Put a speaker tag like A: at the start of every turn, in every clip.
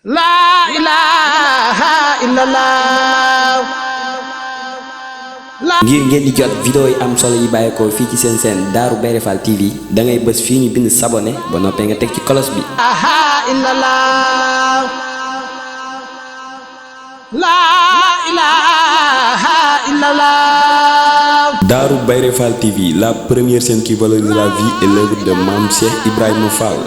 A: La ilaha illallah.
B: ngir ngeen di jot vidéo yi am solo yi bàyyeekoo fii ci seen chaîne Darou Bairé Fall TV da ngay bës fii ñu bind s'abonné ba noppee nga teg ci cloche bi.
A: La ilaha illallah.
B: Darou Bairé Fall TV, la première chaîne qui valorise la vie et l'œuvre de Mame Cheikh Ibrahima Fall.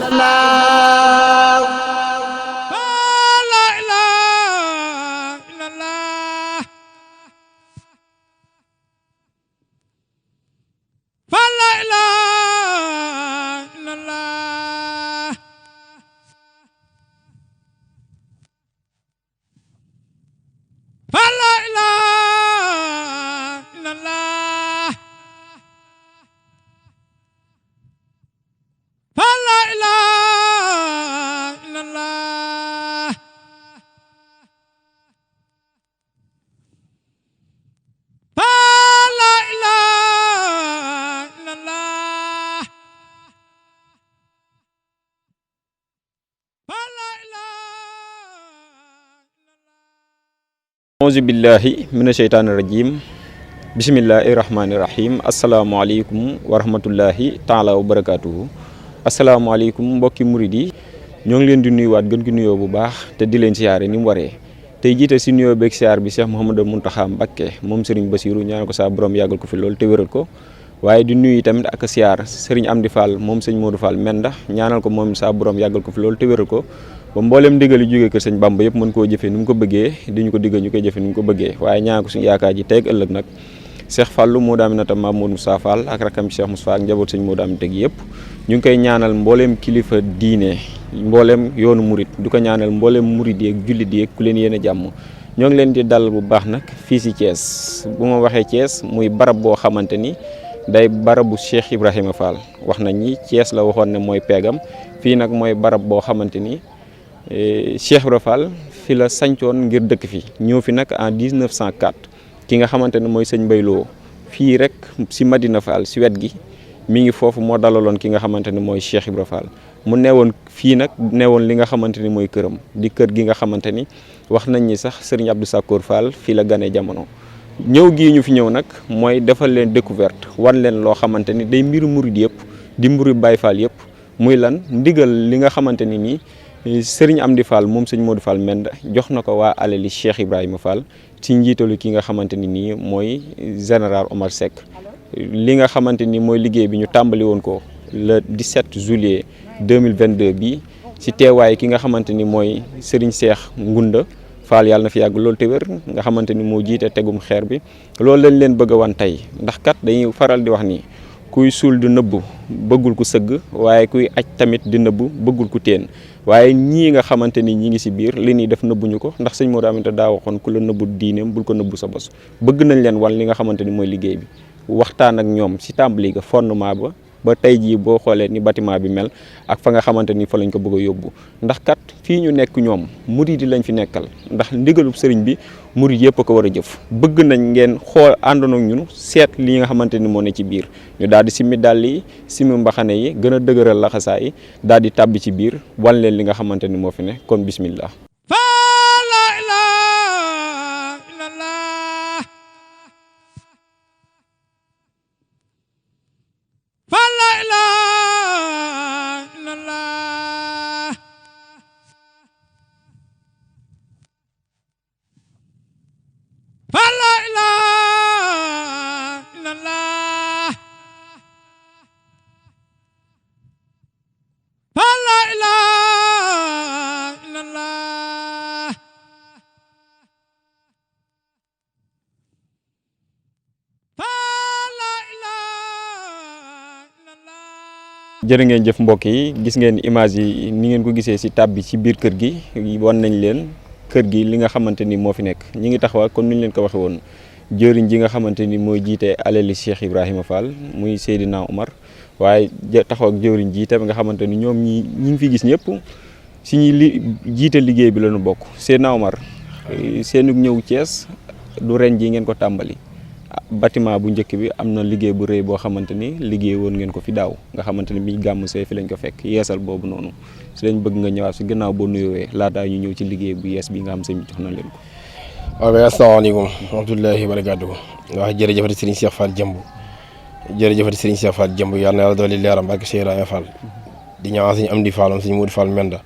C: auzu billahi mina sheytaani rajim bismillahi rahmaani rahim asalaamaaleykum wa rahmatullahi taala wa barakaatuhu. asalaamaaleykum mbokki murid yi ñoo ngi leen di nuyuwaat gën gi nuyoo bu baax te di leen siyaare ni mu waree tey jiite si nuyoo beeg siyaar bi Cheikh Mouhamadou Mountakha Mbacké moom Serigne Bassirou ñaan ko saa borom yàggal ko fi loolu te wéral ko waaye di nuyu tamit ak siyaar Serigne Amdi Fall moom sëñ Modou Fall Menda ñaanal ko moom saa borom yàggal ko fi loolu te wéral ko ba mboolem ndigal yi jógee kër sëñ Bamba yëpp mën koo jëfee ni mu ko bëggee di ñu ko diggal ñu koy jëfee ni mu ko bëggee waaye ñaan ko suñu yaakaar ji teeg ëllëg nag Cheikh Fallou moo daami nata Maam Modou Moussa Fall ak rakam Cheikh Moussa ak njaboot sëñ moo daami teg yëpp ñu ngi koy ñaanal mbooleem kilifa diine mbooleem yoonu murit du ko ñaanal mbooleem murit yeeg jullit yeeg ku leen yéene jàmm ñoo ngi leen di dal bu baax nag fii si Thiès bu ma waxee Thiès muy barab boo xamante ni day barabu Cheikh Ibrahima Fall wax nañ ni Thiès la waxoon ne mooy peegam fii nag mooy barab boo xamante ni Cheikh Ibrahima Fall fi la sancoon ngir dëkk fi ñëw fi nag en 1904 ki nga xamante ne mooy sëñ Bayloo fii rek si Madina Fall si wet gi mi ngi foofu moo dalaloon ki nga xamante ne mooy Cheikh Ibrahima Fall mu newoon fii nag newoon li nga xamante ni mooy këram di kër gi nga xamante ni wax nañ ni sax Serigne Abdou Sakkour Fall fii la ganee jamono ñëw gii ñu fi ñëw nag mooy defal leen découverte wan leen loo xamante ni day mbiru murid yëpp di mbiru Baye Fall yëpp muy lan ndigal li nga xamante ni nii Serigne Amdi Fall moom sëñ Modou Fall Menda jox na ko waa alali Cheikh Ibrahima Fall ci njiitalu ki nga xamante ni nii mooy général Omar Seck li nga xamante ni mooy liggéey bi ñu tàmbali woon ko le 17 juillet 2022 bi ci teewaay ki nga xamante ni mooy Serigne Cheikh Ngunda Fall yàlla na fi yàgg loolu te wér nga xamante ni moo jiite tegum xeer bi loolu lañ leen bëgg a wan tey ndax kat dañuy faral di wax ni kuy suul di nëbbu bëggul ku sëgg waaye kuy aj tamit di nëbbu bëggul ku teen waaye ñii nga xamante ni ñi ngi si biir li ñuy def nëbbuñu ko ndax sëñ Modou Aminta daa waxoon ku la nëbbu diineem bul ko nëbbu sa bos bëgg nañ leen wan li nga xamante ni mooy liggéey bi waxtaan ak ñoom si tàmbali ga fondement ba tey jii boo xoolee ni bâtiment bi mel ak fa nga xamante ni fa lañ ko bëgg a yóbbu ndax kat fii ñu nekk ñoom murid yi lañ fi nekkal ndax ndigalub sëriñ bi murid yëpp a ko war a jëf bëgg nañ ngeen xool àndoon ak ñun seet li nga xamante ni moo ne ci biir ñu daal di simmi dàll yi simmi mbaxane yi gën a dëgëral laxasaa yi daal di tàbbi ci biir wan leen li nga xamante ni moo fi ne kon bismillah. jërë ngeen jëf mbokk yi gis ngeen image yi ni ngeen ko gisee ci tab bi ci biir kër gi wan nañ leen kër gi li nga xamante ni moo fi nekk ñi ngi taxaw comme ni ñu leen ko waxee woon jëriñ ji nga xamante ni mooy jiite alali Cheikh Ibrahima Fall muy Seydina Omar waaye taxaw ak jëriñ ji tamit nga xamante ni ñoom ñi ngi fi gis ñëpp si ñi jiite liggéey bi lañu bokk Seydina Omar seenu ñëw Thiès du ren ji ngeen ko tàmbali bâtiment bu njëkk bi am na liggéey bu rëy boo xamante ni liggéey woon ngeen ko fi daaw nga xamante ni bi gàmm see fi lañ ko fekk yeesal boobu noonu si lañ bëgg nga ñëwaat si gannaaw boo nuyoowee laataa ñu ñëw ci liggéey bu yees bi nga xam sëñ bi jox na leen ko.
D: waaw asalaamaaleykum wa rahmatullahi wa barakaatuh. wax jërëjëfati Serigne Cheikh Fall Jëmb jërëjëfati Serigne Cheikh Fall Jëmb yàlla na yàlla dooli leeram barke Cheikh Ibrahima Fall di ñaan suñu am di Fallam suñu Modou Fall Menda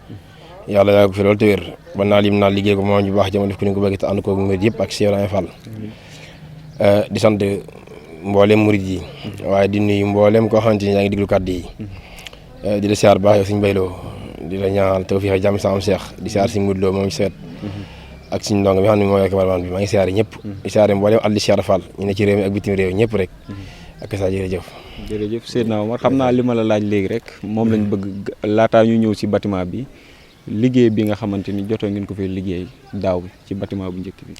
D: yàlla yaa ko fi loolu te wér ba naa lim naa liggéey ko moom ñu baax jamono def ko ni ko bëgg te ànd ko murid yëpp ak Cheikh Ibrahima Fall di sant mboolem murid yi waaye di nuyu mboolem koo xamante ni yaa ngi diglu kàddu yi di la siyaar baax yow suñu bayloo di la ñaanal tawfiix ak jàmm sa am Cheikh di siyaar suñu Modou Lo moom seet ak suñu ndongo bi xam ne mooy cameraman bi maa ngi siyaare ñëpp di siyaare mboolem àlli Cheikh Fall ñu ne ci réew mi ak bitim réew ñëpp rek ak sa jërëjëf
C: Seydina Omar xam naa li ma la laaj léegi rek moom lañ bëgg laataa ñu ñëw si bâtiment bi liggéey bi nga xamante ni jotoo ngeen ko fay liggéey daaw bi ci bâtiment bu njëkk bi.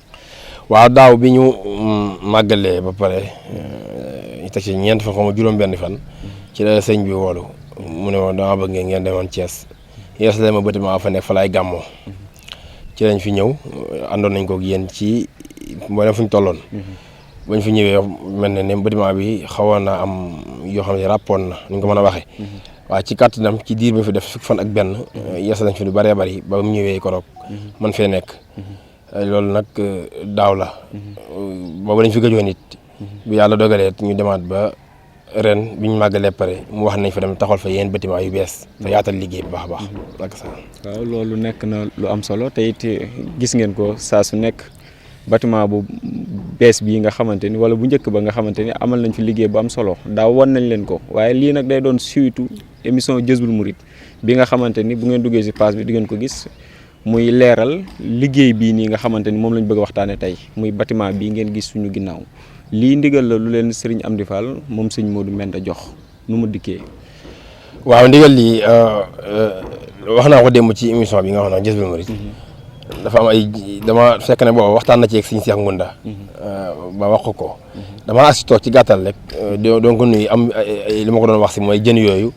D: waaw daaw bi ñu màggalee ba pare ñu teg ci ñeent fan xaw ma juróom-benn fan ci la sëñ bi woolu mu ne ma dama bëgg ngeen demoon Thiès yees la ma bâtiment fa nekk fa laay gàmmoo ci lañ fi ñëw àndoon nañ ko ak yéen ci mboolem fu ñu tolloon. bañ fi ñëwee mel ne bâtiment bi xawoon na am yoo xam ne ràppoon na ni ñu ko mën a waxee. waaye ci kàttanam ci diir bi fi def fukki fan ak benn yees lañ fi lu bëree bëri ba mu ñëwee koroog man fee nekk loolu nag daaw la boobu lañ fi gëjoon it bi yàlla dogalee ñu demaat ba ren bi ñu màggalee pare mu wax nañ fa dem taxawal fa yeneen bâtiment yu bees te yaatal liggéey bu baax a baax ak sa
C: waaw loolu nekk na lu am solo te it gis ngeen ko saa su nekk bâtiment bu bees bii nga xamante ni wala bu njëkk ba nga xamante ni amal nañ fi liggéey bu am solo daaw wan nañ leen ko waaye lii nag day doon suitu émission Jazboul Mouride bi nga xamante ni bu ngeen duggee si page bi di ngeen ko gis muy leeral liggéey bii nii nga xamante ni moom lañ bëgg a waxtaane tey muy bâtiment bii ngeen gis suñu ginnaaw lii ndigal la lu leen Serigne Amdi Fall moom sëñ Modou Menda jox nu mu dikkee.
D: waaw ndigal lii wax naa ko démb ci émission bi nga xam ne Jazboul Mouride dafa am ay dama fekk ne booba waxtaan na ci ak Serigne Cheikh Ngounda ba wax ko dama asi toog ci gàttal rek donc nuyu am li ma ko doon wax si mooy jën yooyu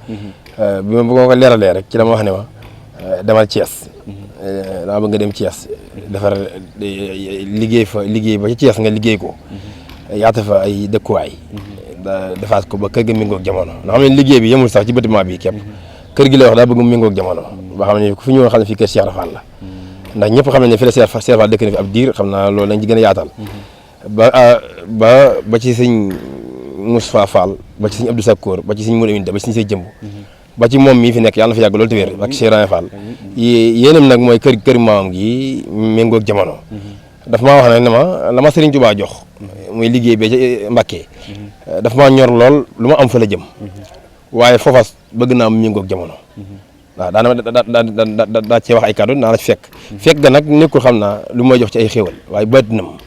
D: bi ma bëgg ko leeralee rek ci la ma wax ne ma demal Thiès dama bëgg nga dem Thiès defar liggéey ba ci Thiès nga liggéey ko yaata fa ay dëkkuwaay defaat ko ba kër ga méngoog jamono nga xam ne liggéey bi yemul sax ci bâtiment bi képp kër gi lay wax daa bëgg mu méngoog jamono ba xam ne ku fi ñëwoon xam ne fii kër Cheikh Fall la ndax ñëpp xam nañ ne fi la Cheikh Fall dëkk na fi ab diir xam naa loolu lañ ci gën a yaatal ba ci sëñ Moustapha Fall ba ci sëñ Abdou Sakkoor ba ci sëñ Modou Aminta ba ci sëñ Sey Jëmb ba ci moom mii fi nekk yàlla na fi yàgg loolu te wér ak Cheikh Ibrahima Fall yéenam nag mooy kër maam gi méngoog jamono dafa maa wax ne ma la ma Serigne Touba jox muy liggéey bee ca Mbacké dafa maa ñor lool lu ma am fa la jëm waaye foofa bëgg naa mu méngoog jamono waaw daa cee wax ay kàddu naa la ci fekk ga nag nekkul xam naa lu may jox ci ay xéwal waaye baatinam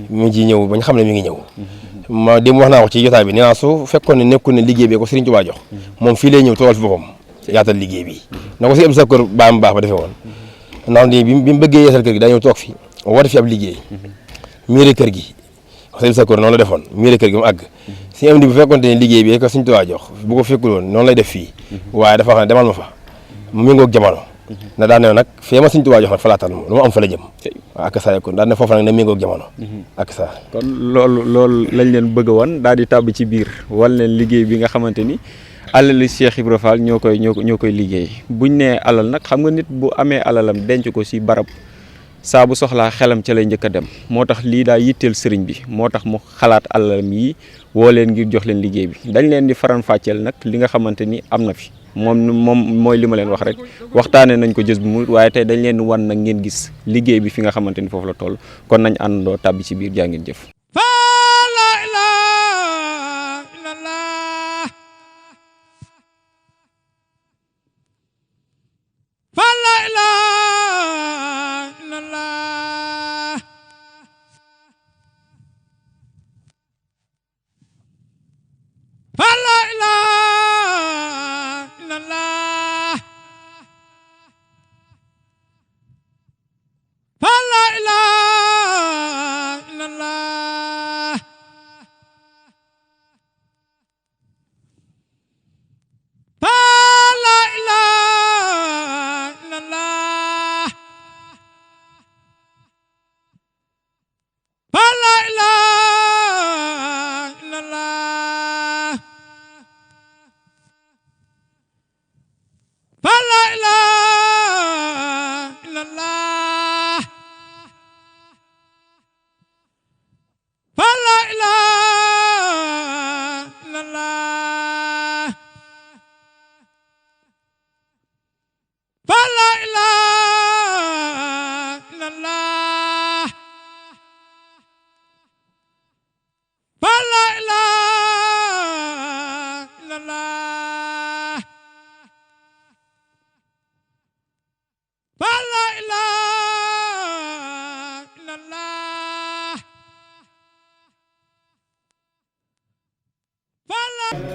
D: mi ngi ciy ñëw bañ xam ne mi ngi ñëw ma dem wax naa ko ci jotaay bi nee naa su fekkoon ne nekkul ne liggéey bi ko Serigne Touba jox moom fii lay ñëw toogal fi boppam yaatal liggéey bi na ko si am sa kër baam baax ba defee woon ndax ni bi mu bëggee yeesal kër gi daa ñëw toog fi woote fi ab liggéey miire kër gi sëñ sa kër noonu la defoon miire kër gi mu àgg si am di bu fekkoon ne liggéey bi ko Serigne Touba jox bu ko fekkul woon noonu lay def fii waaye dafa wax ne demal ma fa mu méngoog jamono na daan ne nag fee ma Serigne Touba jox nag fa laatal lu ma am fa la jëm waaw ak saa kon daan ne foofu nag na méngoog jamono ak saa
C: kon loolu lañ leen bëgg woon daal di tàbb ci biir wal leen liggéey bi nga xamante ni alali Cheikh Ibra Fall ñoo koy liggéey buñ nee alal nag xam nga nit bu amee alalam denc ko si barab saa bu soxlaa xelam ca lay njëkk a dem moo tax lii daa yitteel sëriñ bi moo tax mu xalaat alalam yi woo leen ngir jox leen liggéey bi dañ leen di faran fàcceel nag li nga xamante ni am na fi moom mooy li ma leen wax rek waxtaanee nañ ko Jazboul Mouride waaye tey dañ leen wan nag ngeen gis liggéey bi fi nga xamante ni foofu la toll kon nañ àndandoo tàbbi ci biir jaa ngeen jëf.
A: la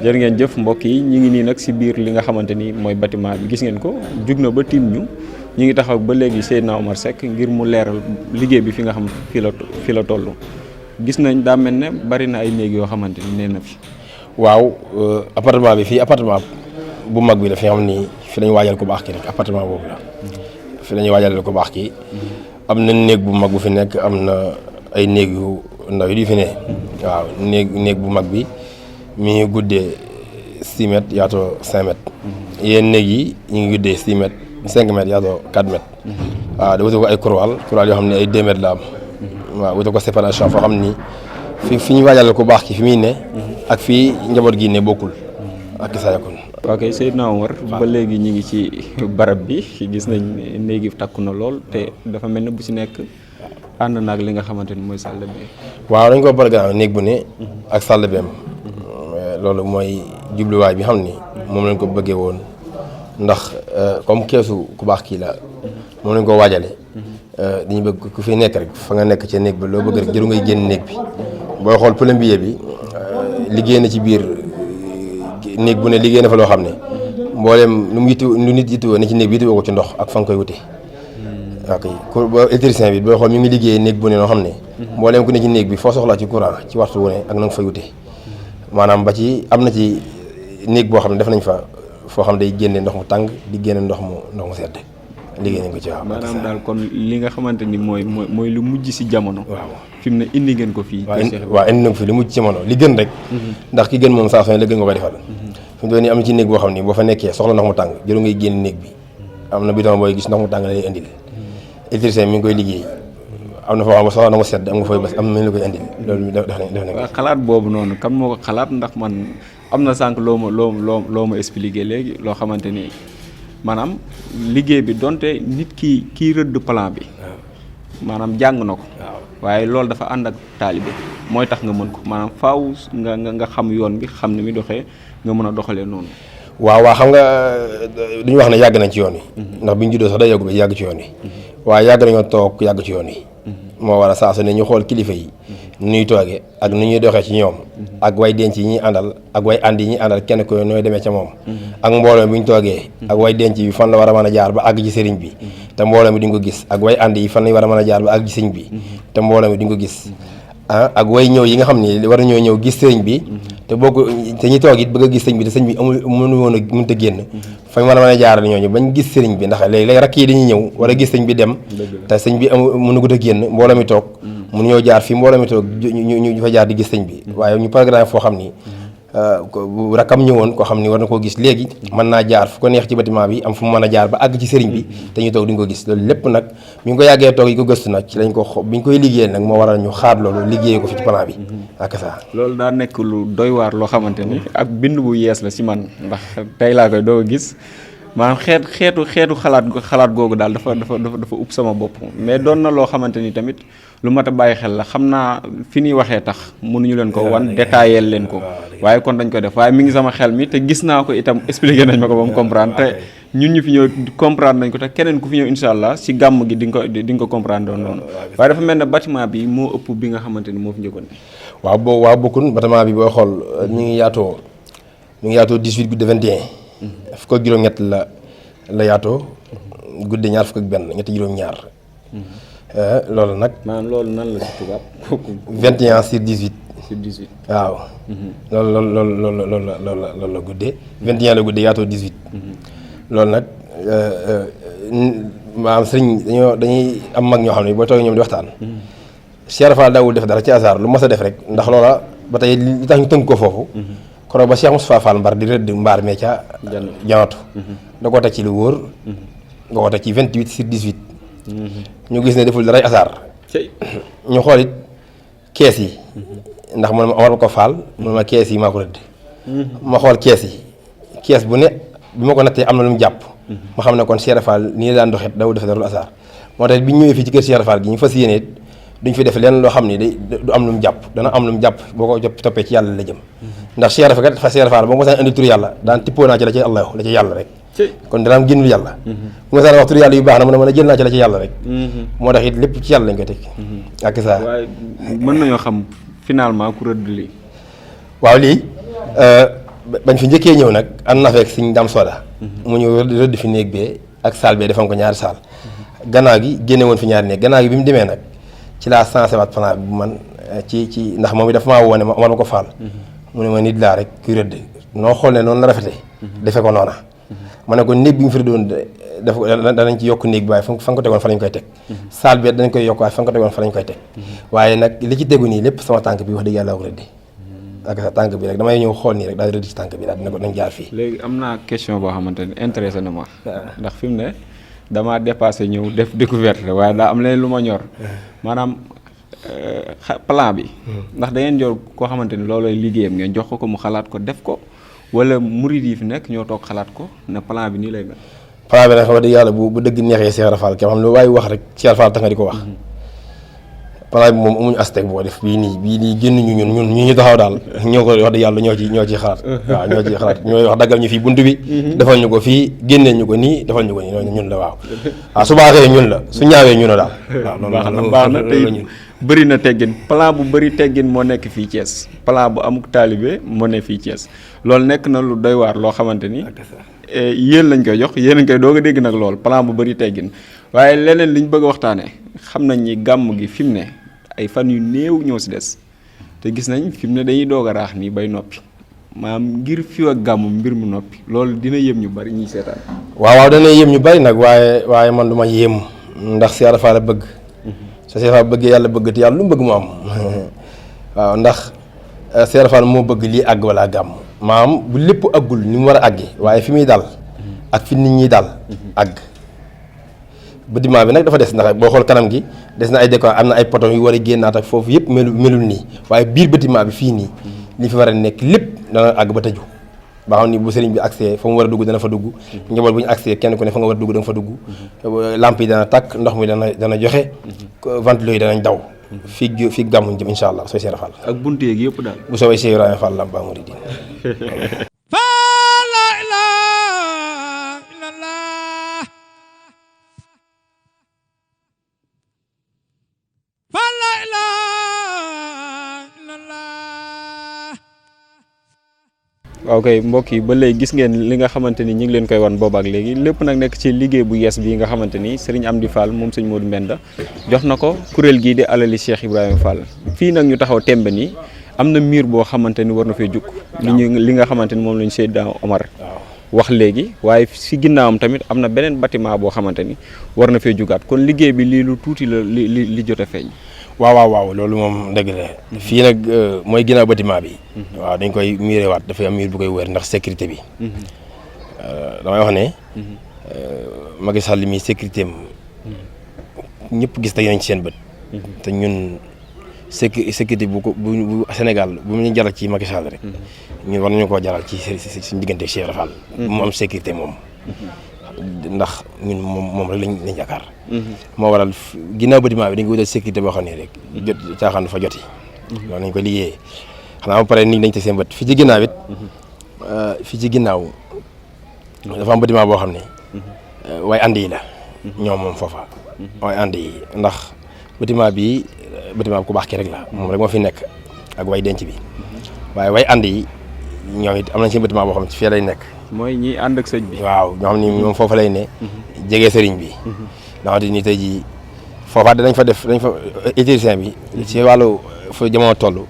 C: jërë ngeen jëf mbokk yi ñu ngi nii nag si biir li nga xamante ni mooy bâtiment bi gis ngeen ko jug na ba tiim ñu ngi taxaw ba léegi Seydina Omar Seck ngir mu leeral liggéey bi fi nga xam fi la toll gis nañ daa mel ne bari na ay néeg yoo xamante ni nee na fi.
D: waaw appartement bi fii appartement bu mag bi la fi nga xam ni fi lañu waajal ko baax ki rek appartement boobu la fi lañuy waajal ko baax ki am na néeg bu mag bu fi nekk am na ay néeg yu ndaw yi di fi ne waaw néeg bu mag bi mi ngi guddee 6 mètres yaatoo 5 mètres yéen néeg yi ñu ngi guddee 6 mètres 5 mètres yaatoo 4 mètres waaw da wuta ko ay croal yoo xam ne ay 2 mètres la am waaw wuta ko séparation foo xam ni fi ñu waajal ko baax ki fi muy ne ak fii njaboot gi ne bokkul ak saa yakun.
C: ok Seydina Omar ba léegi ñu ngi ci barab bi gis nañ néegi takku na lool te dafa mel ne bu ci nekk ànd naag li nga xamante ni mooy salle de bain.
D: waaw dañ ko programme néeg bu ne ak salle de bain loolu mooy jubluwaay bi xam ni moom lañ ko bëggee woon ndax comme keesu ku baax kii la moom lañ ko waajale dañu bëgg ku fi nekk rek fa nga nekk ci néeg bi loo bëgg rek jëru ngay génn néeg bi booy xool plombier bi liggéey na ci biir néeg bu ne liggéey na fa loo xam ne mbooleem lu nit yittewoo ne ci néeg bi yittewoo ko ci ndox ak fa nga koy wute ok électricien bi booy xool mi ngi liggéey néeg bu ne noo xam ne mbooleem ku ne ci néeg bi foo soxlaa ci courant ci waxtu wu ne ak na nga fay wute maanaam ba ci am na ci néeg boo xam ne def nañ fa foo xam ne day génne ndox mu tàng di génne ndox mu sedd liggéey nañ ko ci waaw.
C: maanaam daal kon li nga xamante ni mooy lu mujj si jamono.
D: waaw
C: fi mu ne indi ngeen ko fii.
D: waaw indi na ko fii lu mujj ci jamono li gën rek. ndax ki gën moom saa su ne la gën nga koy defal. fi mu doon nii am na ci néeg boo xam ni boo fa nekkee soxla ndox mu tàng jëru ngay génn néeg bi am na bidon booy gis ndox mu tàng la lay indil électricien mi ngi koy liggéey am na foo xam ne soxla na mu sedd am nga fooy bés am na lu koy indil loolu def nañ
C: waaw xalaat boobu noonu kan moo ko xalaat ndax man am na sànq loo ma expliqué léegi loo xamante ni maanaam liggéey bi donte nit kii rëdd plan bi maanaam jàng na ko waaye loolu dafa ànd ak taalibe mooy tax nga mën ko maanaam faaw nga xam yoon bi xam ni mi doxee nga mën a doxalee noonu.
D: waaw xam nga duñu wax ne yàgg nañ ci yoon wi ndax biñu juddoo sax day yàggu ba yàgg ci yoon wi waaye yàgg nañoo toog yàgg ci yoon wi moo war a saa su ne ñu xool kilifa yi nu ñuy toogee ak nu ñuy doxee ci ñoom ak way denc yi ñuy àndal ak way ànd yi ñuy àndal kenn ko nooy demee ca moom ak mbooloo bi ñu toogee ak way denc bi fan la war a mën a jaar ba àgg ci sëriñ bi te mbooloo mi di nga ko gis ak way ànd yi fan lañ war a mën a jaar ba àgg ci sëriñ bi te mbooloo mi di nga ko gis ak way ñëw yi nga xam ni war nañoo ñëw gis sëriñ bi te boo ko te ñi toog it bëgg a gis sëriñ bi te sëriñ bi amul mënut a génn fañ war a mën a jaarale ñooñu bañ gis sëriñ bi ndax léegi rakk yi dañuy ñëw war a gis sëriñ bi dem te sëriñ bi mënugut a génn mbooloo mi toog mënu ñoo jaar fii mbooloo mi toog ñu fa jaar di gis sëriñ bi waaye ñu programme foo xam ni bu rakkam ñëwoon koo xam ni war na koo gis léegi mën naa jaar fu ko neex ci bâtiment bi am fu mu mën a jaar ba àgg ci sëriñ bi te ñu toog di nga ko gis loolu lépp nag mi ngi ko yàggee toog yi ko gëstu nag ci lañ ko bi ñu koy liggéeyal nag moo waral ñu xaar loolu liggéey ko fi ci plan bi ak ça
C: loolu daa nekk lu doy waar loo xamante ni ak bind bu yees la si man ndax tey laa koy doo a gis maanaam xeetu xalaat googu daal dafa upp sama bopp mais doon na loo xamante ni tamit lu mat a bàyyi xel la xam naa fi ñuy waxee tax mënuñu leen ko wan détaillé leen ko waaye kon dañ ko def waaye mi ngi sama xel mi te gis naa ko itam expliqué nañ ma ko ba mu comprendre te ñun ñu fi ñëw comprendre nañ ko te keneen ku fi ñëw incha allah si gàmm gi di nga ko comprendre doon noonu waaye dafa mel ne bâtiment bi moo ëpp bi nga xamante ni moo fi njëkkoon.
D: waaw bokkun bâtiment bi booy xool mi ngi yaatoo 18 gudde 21 fukk ak juróom-ñett la yaatoo gudde ñaar fukk ak benn ñetti juróom-ñaar loolu nag.
C: maanaam loolu nan la si tubaab.
D: 21 sur 18.
C: sur 18
D: waaw. loolu la guddee. 21 la guddee yaatoo 18. loolu nag maanaam sëriñ dañuy am mag ñoo xam ne boo toogee ñoom di waxtaan. Cheikh Fall daawul def dara ci hasard lu mos a def rek ndax loola ba tey li tax ñu tënk ko foofu. koro ba Cheikh Moustapha Fall mbar di rëdd mbaar mee ca janatu da ko teg ci lu wóor nga ko teg ci 28 sur 18 ñu gis ne deful daray asaar ñu xool it kees yi ndax man ma war ko faal man ma kees yi maa ko rëdd ma xool kees bu ne bi ma ko nattee am na lu mu jàpp ma xam ne kon Cheikh Fall nii daan doxet daw def darul asaar moo tax bi ñu ñëwee fii ci kër Cheikh Fall gi ñu fas yéene duñ fi def leen loo xam ni du am lu mu jàpp dana am lu mu jàpp boo ko toppee ci yàlla la jëm ndax Cheikh Fall kat fa Cheikh Fall ba nga saan indi tur yàlla daan tippoo naa ci la ci Allah la ci yàlla rek kon dana am génnul yàlla bu nga saan wax tur yàlla yu baax na mën a jël naa ci la ci yàlla rek moo tax it lépp ci yàlla lañ koy teg ak ça
C: waaye mën nañoo xam finalement ku rëdd lii
D: waaw lii bañ fi njëkkee ñëw nag ànd na fekk Sëñ Dam Soda mu ñëw rëdd fi néeg bee ak saal bee defoon ko ñaari saal gannaaw gi génne woon fi ñaari néeg gannaaw gi bi mu demee nag ci laa sensé waat plan bi man ci ndax moom it dafa maa wone ma ko faal mu ne ma nit laa rek kuy rëdd noo xool ne noonu la rafetee defe ko noona ma ne ko néeg bi mu fi doon def danañ ci yokk néeg bi waaye fa nga ko tegoon fa lañ koy teg saal bi dañ koy yokk waaye fa nga ko tegoon fa lañ koy teg waaye nag li ci tegu nii lépp sama tànk bi wax dëgg yàlla ko rëddi ak sa tànk bi rek damay ñëw xool nii rek daal rëdd ci tànk bi daal dina ko nañ jaar fii.
C: léegi am naa question boo xamante ni intéressé na ma ndax fi mu ne damaa dépassé ñëw def découverte waaye daa am leen lu ma ñor maanaam plan bi ndax da ngeen jor koo xamante ni loolooy liggéeyam ngeen jox ko mu xalaat ko def ko wala murid yi fi nekk ñoo toog xalaat ko ne plan bi nii lay mel.
D: plan bi nag wax dëgg yàlla bu dëgg neexee Cheikh Rafal ki xam ne waaye wax rek Cheikh Rafal tax nga di ko wax plan bi moom amuñu asteg boo def bii nii génnuñu ñun ñu taxaw daal ñoo ko wax dëgg yàlla ñoo ci xalaat waaw ñoo ci xalaat ñooy wax daggal ñu fii bunt bi defal ñu ko fii génneel ñu ko nii defal ñu ko nii ñun la waaw su baaxee ñun la su ñaawee ñun la daal waaw loolu
C: baax na tey bëri na teggin plan bu bëri teggin moo nekk fii Thiès plan bu amuk taalibe moo ne fii Thiès loolu nekk na lu doy waar loo xamante ni yéen lañ koy jox yéen a ngi koy doog a dégg nag lool plan bu bëri teggin waaye leneen liñ bëgg a waxtaanee xam nañ ni gàmm gi fi mu ne ay fan yu néew ñoo si des te gis nañ fi mu ne dañuy doog a raax nii bay noppi maanaam ngir fi ak gàmm mbir mu noppi loolu dina yëm ñu bari ñuy seetaan.
D: waaw dana yëm ñu bari nag waaye man du ma yéem ndax si dafa la bëgg. sa Cheikh Fall bëggee yàlla bëgg te yàlla lu mu bëgg mu am waaw ndax Cheikh Fall moo bëgg lii àgg wala gàmm maam bu lépp àggul ni mu war a àggee waaye fi muy dal ak fi nit ñi dal àgg bâtiment bi nag dafa des ndax boo xool kanam gi des na ay décor am na ay poto yu war a génnaat ak foofu yëpp melul nii waaye biir bâtiment bi fii nii li fi war a nekk lépp dana àgg ba tëju ba xam ni bu sëriñ bi accès fa mu war a dugg dana fa dugg njaboot bu ñu accès kenn ku ne fa nga war a dugg da nga fa dugg lamp yi dana tàkk ndox mi dana joxe ventilo yi danañ daw fii gàmmuñ jëm insha allah sooy Cheikh Fall
C: ak buntu yeeg yëpp daal
D: bu soobee Cheikh Ibrahima Fall Lamp Baay Mouridine
C: waaw kay mbokk yi ba léegi gis ngeen li nga xamante ni ñu ngi leen koy wan boobaak léegi lépp nag nekk ci liggéey bu yees bi nga xamante ni Serigne Amdi Fall moom sëñ Modou Mbenda jox na ko kuréel gii di alali Cheikh Ibrahima Fall fii nag ñu taxaw tembe nii am na mur boo xamante ni war na fee jukk li nga xamante ni moom lañu Seydina Omar wax léegi waaye si ginnaawam tamit am na beneen bâtiment boo xamante ni war na fee jugaat kon liggéey bi lii lu tuuti la li jot a feeñ.
D: waaw loolu moom dëgg la fii nag mooy ginnaaw bâtiment bi waaw dañ koy muré waat dafay am mur bu koy wër ndax sécurité bi damay wax ne Macky Sall mi sécurité am ñëpp gis nañ ci seen bët te ñun sécurité bu Sénégal bu mu ñu jaral ci Macky Sall rek ñun war nañu koo jaral ci suñu diggante Cheikh Rafal mu am sécurité moom ndax ñun moom rek lañ yaakaar moo waral ginnaaw bâtiment bi dañ ko wutal sécurité boo xam ne rek jot caaxaan fa joti loolu nañ ko liggéeyee xanaa ba pare nit dañ te seen bët fii ci ginnaaw it fii ci ginnaaw dafa am bâtiment boo xam ne waaye ànd yi la ñoom moom foofa waaye ànd yi ndax bâtiment bi bâtiment bi ku baax ki rek la moom rek moo fi nekk ak way denc bi waaye way ànd yi ñoom it am nañ seen bâtiment boo xam ne fii lay nekk
C: mooy ñi ànd ak sëñ bi
D: waaw ñoo xam ni moom foofa lay ne jege sëriñ bi ndax di ni tey jii foofa dañ fa électricien bi ci wàllu fa jamono toll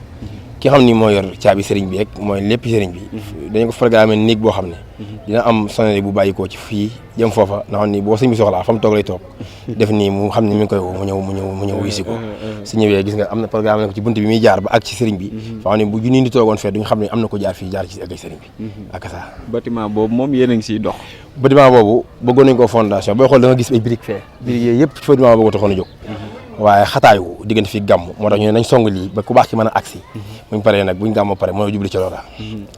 D: ki xam ni moo yor caabi sëriñ bi rek mooy lépp sëriñ bi dañ ko programme néeg boo xam ne dina am sonnerie bu bàyyikoo ci fii jëm foofa nga xam ni boo sëñ bi soxlaa fa mu toog lay toog def nii mu xam ne mi ngi koy woo mu ñëw wisi ko su ñëwee gis nga am na programme ne ko ci bunt bi muy jaar ba ak ci sëriñ bi fa xam ne bu junni di toogoon fee duñu xam ne am na ko jaar fii jaar ci ak sëriñ bi ak ça
C: bâtiment boobu moom yéen a ngi siy dox
D: bâtiment boobu bëggoon nañ ko fondation booy xool da nga gis ay briques fee briques yooyu yëpp ci bâtiment boobu taxoon a jóg waaye xataayu diggante fii gàmm moo tax ñu ne nañ song lii ba ku baax ki mën a agsi buñ paree nag buñ gàmm pare mën a jubli ci loola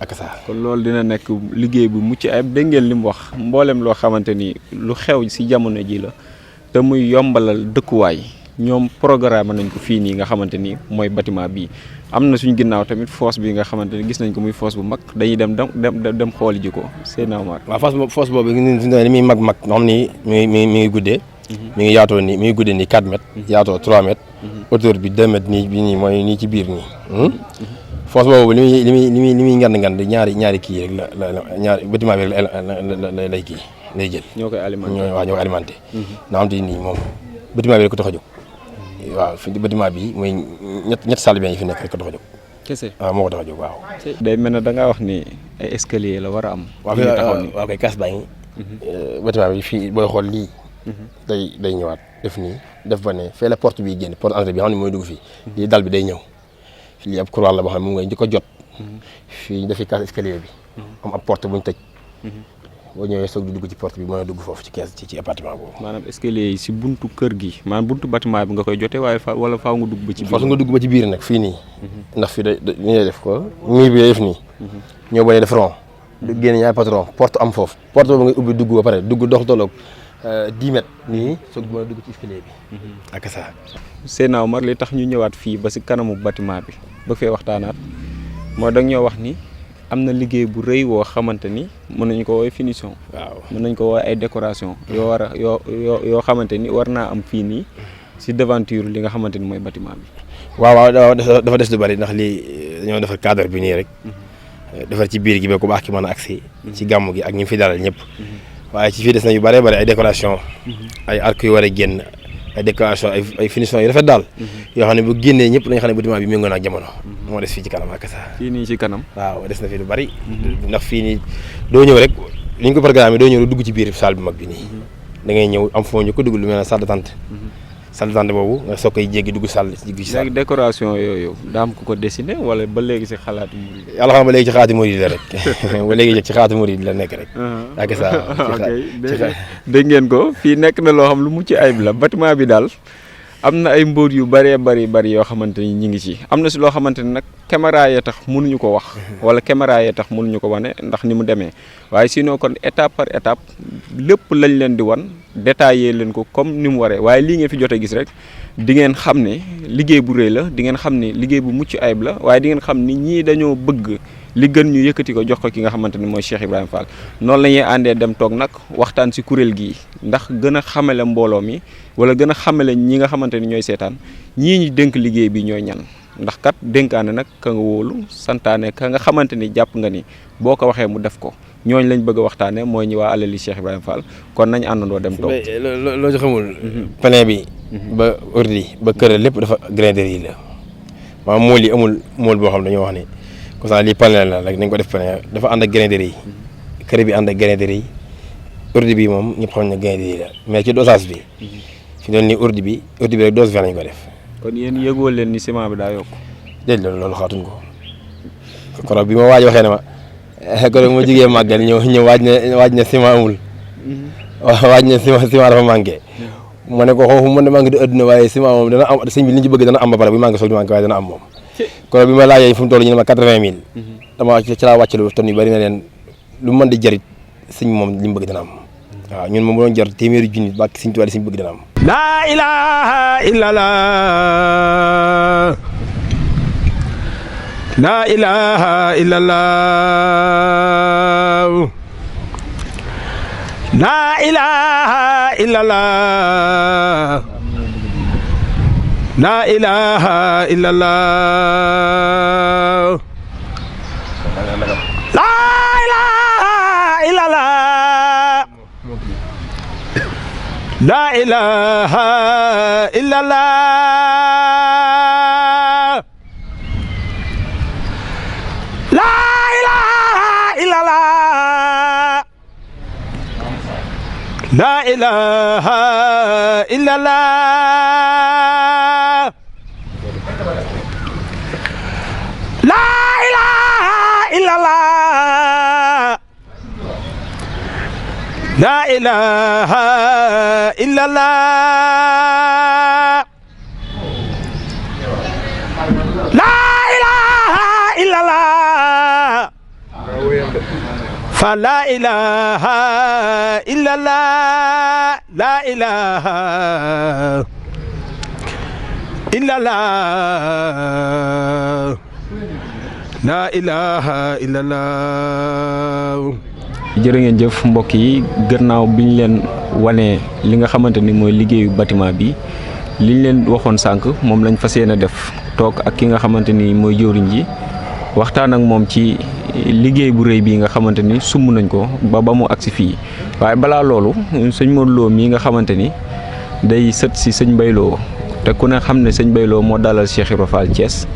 D: ak ça
C: kon loolu dina nekk liggéey bu mucc ayib dégg ngeen li mu wax mboolem loo xamante ni lu xew si jamono ji la te muy yombalal dëkkuwaay ñoom programme nañ ko fii nii nga xamante ni mooy bâtiment bii am na suñ ginnaaw tamit fosse bi nga xamante ni gis nañ ko muy fosse bu mag dañuy dem xooli ji ko Seydina Omar
D: waaw fosse boobu ni muy mag nga xam ni mi ngi guddee mi ngi yaatoo nii mi ngi guddee nii 4 mètres yaatoo 3 mètres hauteur bi 2 mètres nii bi nii mooy nii ci biir nii fosse boobu li muy ngand ñaari kii rek la ñaari bâtiment bi rek la lay kii lay jël.
C: ñoo koy alimenté
D: ñoo koy alimenté. nga xam te ni moom bâtiment bi rek ko tax a jóg. waaw fi bâtiment bi mooy ñett salle bi yi fi nekk rek ko tax a jóg.
C: kese
D: waaw moo ko tax a jóg waaw.
C: day mel ne da ngaa wax ni ay escalier la war a am.
D: waaw kay kaas baa ngi. bâtiment bi fii booy xool lii. day ñëwaat def nii def ba ne fee la porte bi génn porte entrée bi xam ne mooy dugg fii. lii dal bi day ñëw. lii ab couloir la boo xam ne moom ngay njëkk a jot. fii ñu defi kaas escalier bi. am ab porte bu ñu tëj. boo ñëwee soog di dugg ci porte bi mën a dugg foofu ci kees ci appartement boobu.
C: maanaam escalier yi si buntu kër gi maanaam buntu bâtiment bi nga koy jotee waaye wala faaw nga dugg ba ci biir.
D: faaw nga dugg ba ci biir nag fii nii. ndax fii ni lay def ko mur bi def nii. ñëw ba ne def rond. du génne ñaari patron porte am foofu. porte boobu ngay ubbi dugg ba pare dugg dox tolloog 10 mètres. nii soog mën a dugg ci escalier bi. ak ça.
C: Seydina Omar li tax ñu ñëwaat fii ba si kanamu bâtiment bi ba fee waxtaanaat mooy da ñoo wax ni. am na liggéey bu rëy woo xamante ni mën nañu ko woowee finition. waaw mën nañ ko woowee ay décoration yoo war a yoo xamante ni war naa am fii nii si devanture li nga xamante ni mooy bâtiment bi.
D: waaw dafa des lu bari ndax lii dañoo defar cadre bi nii rek. defar ci biir gi ba ku baax ki mën a agsi ci gàmmu gi ak ñi fi dalal ñëpp. waaye ci fii des na yu bëree bëri ay décoration ay arc yu war a génn ay décoration ay finition yu rafet daal. yoo xam ne bu génnee ñëpp dañu xam ne bâtiment bi méngoo na ak jamono. moo des fii ci kanam ak ça.
C: fii nii ci kanam.
D: waaw des na fi lu bari. ndax fii nii doo ñëw rek li ñu ko programme doo ñëw dugg ci biir salle bi mag bi nii. da ngay ñëw am foo ñu ko dugg lu mel ne salle d'attente. salle d'attente boobu nga soog koy jéggi dugg salle ci salle.
C: léegi décoration yooyu daa am ku ko dessiné wala ba léegi si xalaatu murid.
D: yàlla xam ba léegi ci xalaatu murid la rek ba léegi ci xalaatu murid la nekk rek. ak ça.
C: dégg ngeen ko fii nekk na loo xam lu mucc ayib la bâtiment bi daal. am na ay mbóot yu bëree bëri yoo xamante ni ñu ngi ci am na si loo xamante ni nag caméra yee tax mënuñu ko wax wala caméra yee tax mënuñu ko wane ndax ni mu demee waaye sinon kon étape par étape lépp lañ leen di wan détaillé leen ko comme ni mu waree waaye lii ngeen fi jot a gis rek di ngeen xam ne liggéey bu rëy la di ngeen xam ne liggéey bu mucc ayib la waaye di ngeen xam ni ñii dañoo bëgg li gën ñu yëkkati ko jox ko ki nga xamante ni mooy Cheikh Ibrahima Fall noonu la ñuy àndee dem toog nag waxtaan si kuréel gii ndax gën a xamale mbooloo mi wala gën a xamale ñi nga xamante ni ñooy seetaan ñii ñu dénk liggéey bi ñooy ñan ndax kat dénkaane nag ka nga wóolu santaane ka nga xamante ni jàpp nga ni boo ko waxee mu def ko ñooñ lañ bëgg a waxtaane mooy ñi waa alali Cheikh Ibrahima Fall kon nañ àndandoo dem toog.
D: loo ci xamul. plein bi. ba ordi ba kër lépp dafa grinderie la maanaam mool yi amul mool boo xam dañoo wax ni. comme ça lii panel la rek nañ ko def panel dafa ànd ak grinderie yi kër bi ànd ak grinderie yi ordi bi moom ñëpp xam ne grinderie la mais ci dosage bi fi doon ni ordi bi rek dose 20 lañ ko def.
C: kon yéen yëgoo leen ni ciment bi daa yokk.
D: déedéet loolu xaatuñ ko kon bi ma waaj waxee ne ma kon ma jigee màggal ñëw waaj na ciment amul waaj na ciment dafa manqué ma ne ko xoofu mën na manqué di adduna waaye ciment moom dana am sëñ bi li ñu ci bëgg dana am ba pare bu manqué soog di manqué waaye dana am moom. kon bi ma laajee fu mu toll ñu ne ma 80 000. dama ci laa wàcce lu tonne yu bari na leen lu mën di jarit sëñ moom li mu bëgg dana am waaw ñun moom bu doon jar téeméeri junni ba sëñ Tuubaa sëñ bëgg dana am.
A: La ilaha illallah la ilaha illallah la ilaha illallah la ilaha illallah la ilaha illallah la ilaha illallah la ilaha illallah la ilaha illallah la ilaha illallah la ilaha illallah la ilaha illallah fa la ilaha illallah la ilaha illallah la ilaha illallah.
C: jërë ngeen jëf mbokk yi gannaaw bi ñu leen wanee li nga xamante ni mooy liggéeyu bâtiment bi liñ leen waxoon sànq moom lañ fas yéene def toog ak ki nga xamante ni mooy jëwriñ ji waxtaan ak moom ci liggéey bu rëy bii nga xamante ni sumb nañ ko ba mu agsi fii. waaye balaa loolu sëñ Modou Lo mii nga xamante ni day sët si sëñ Mbaye Lo te ku ne xam ne sëñ Mbaye Lo moo dalal Cheikh Ibra Fall Thiès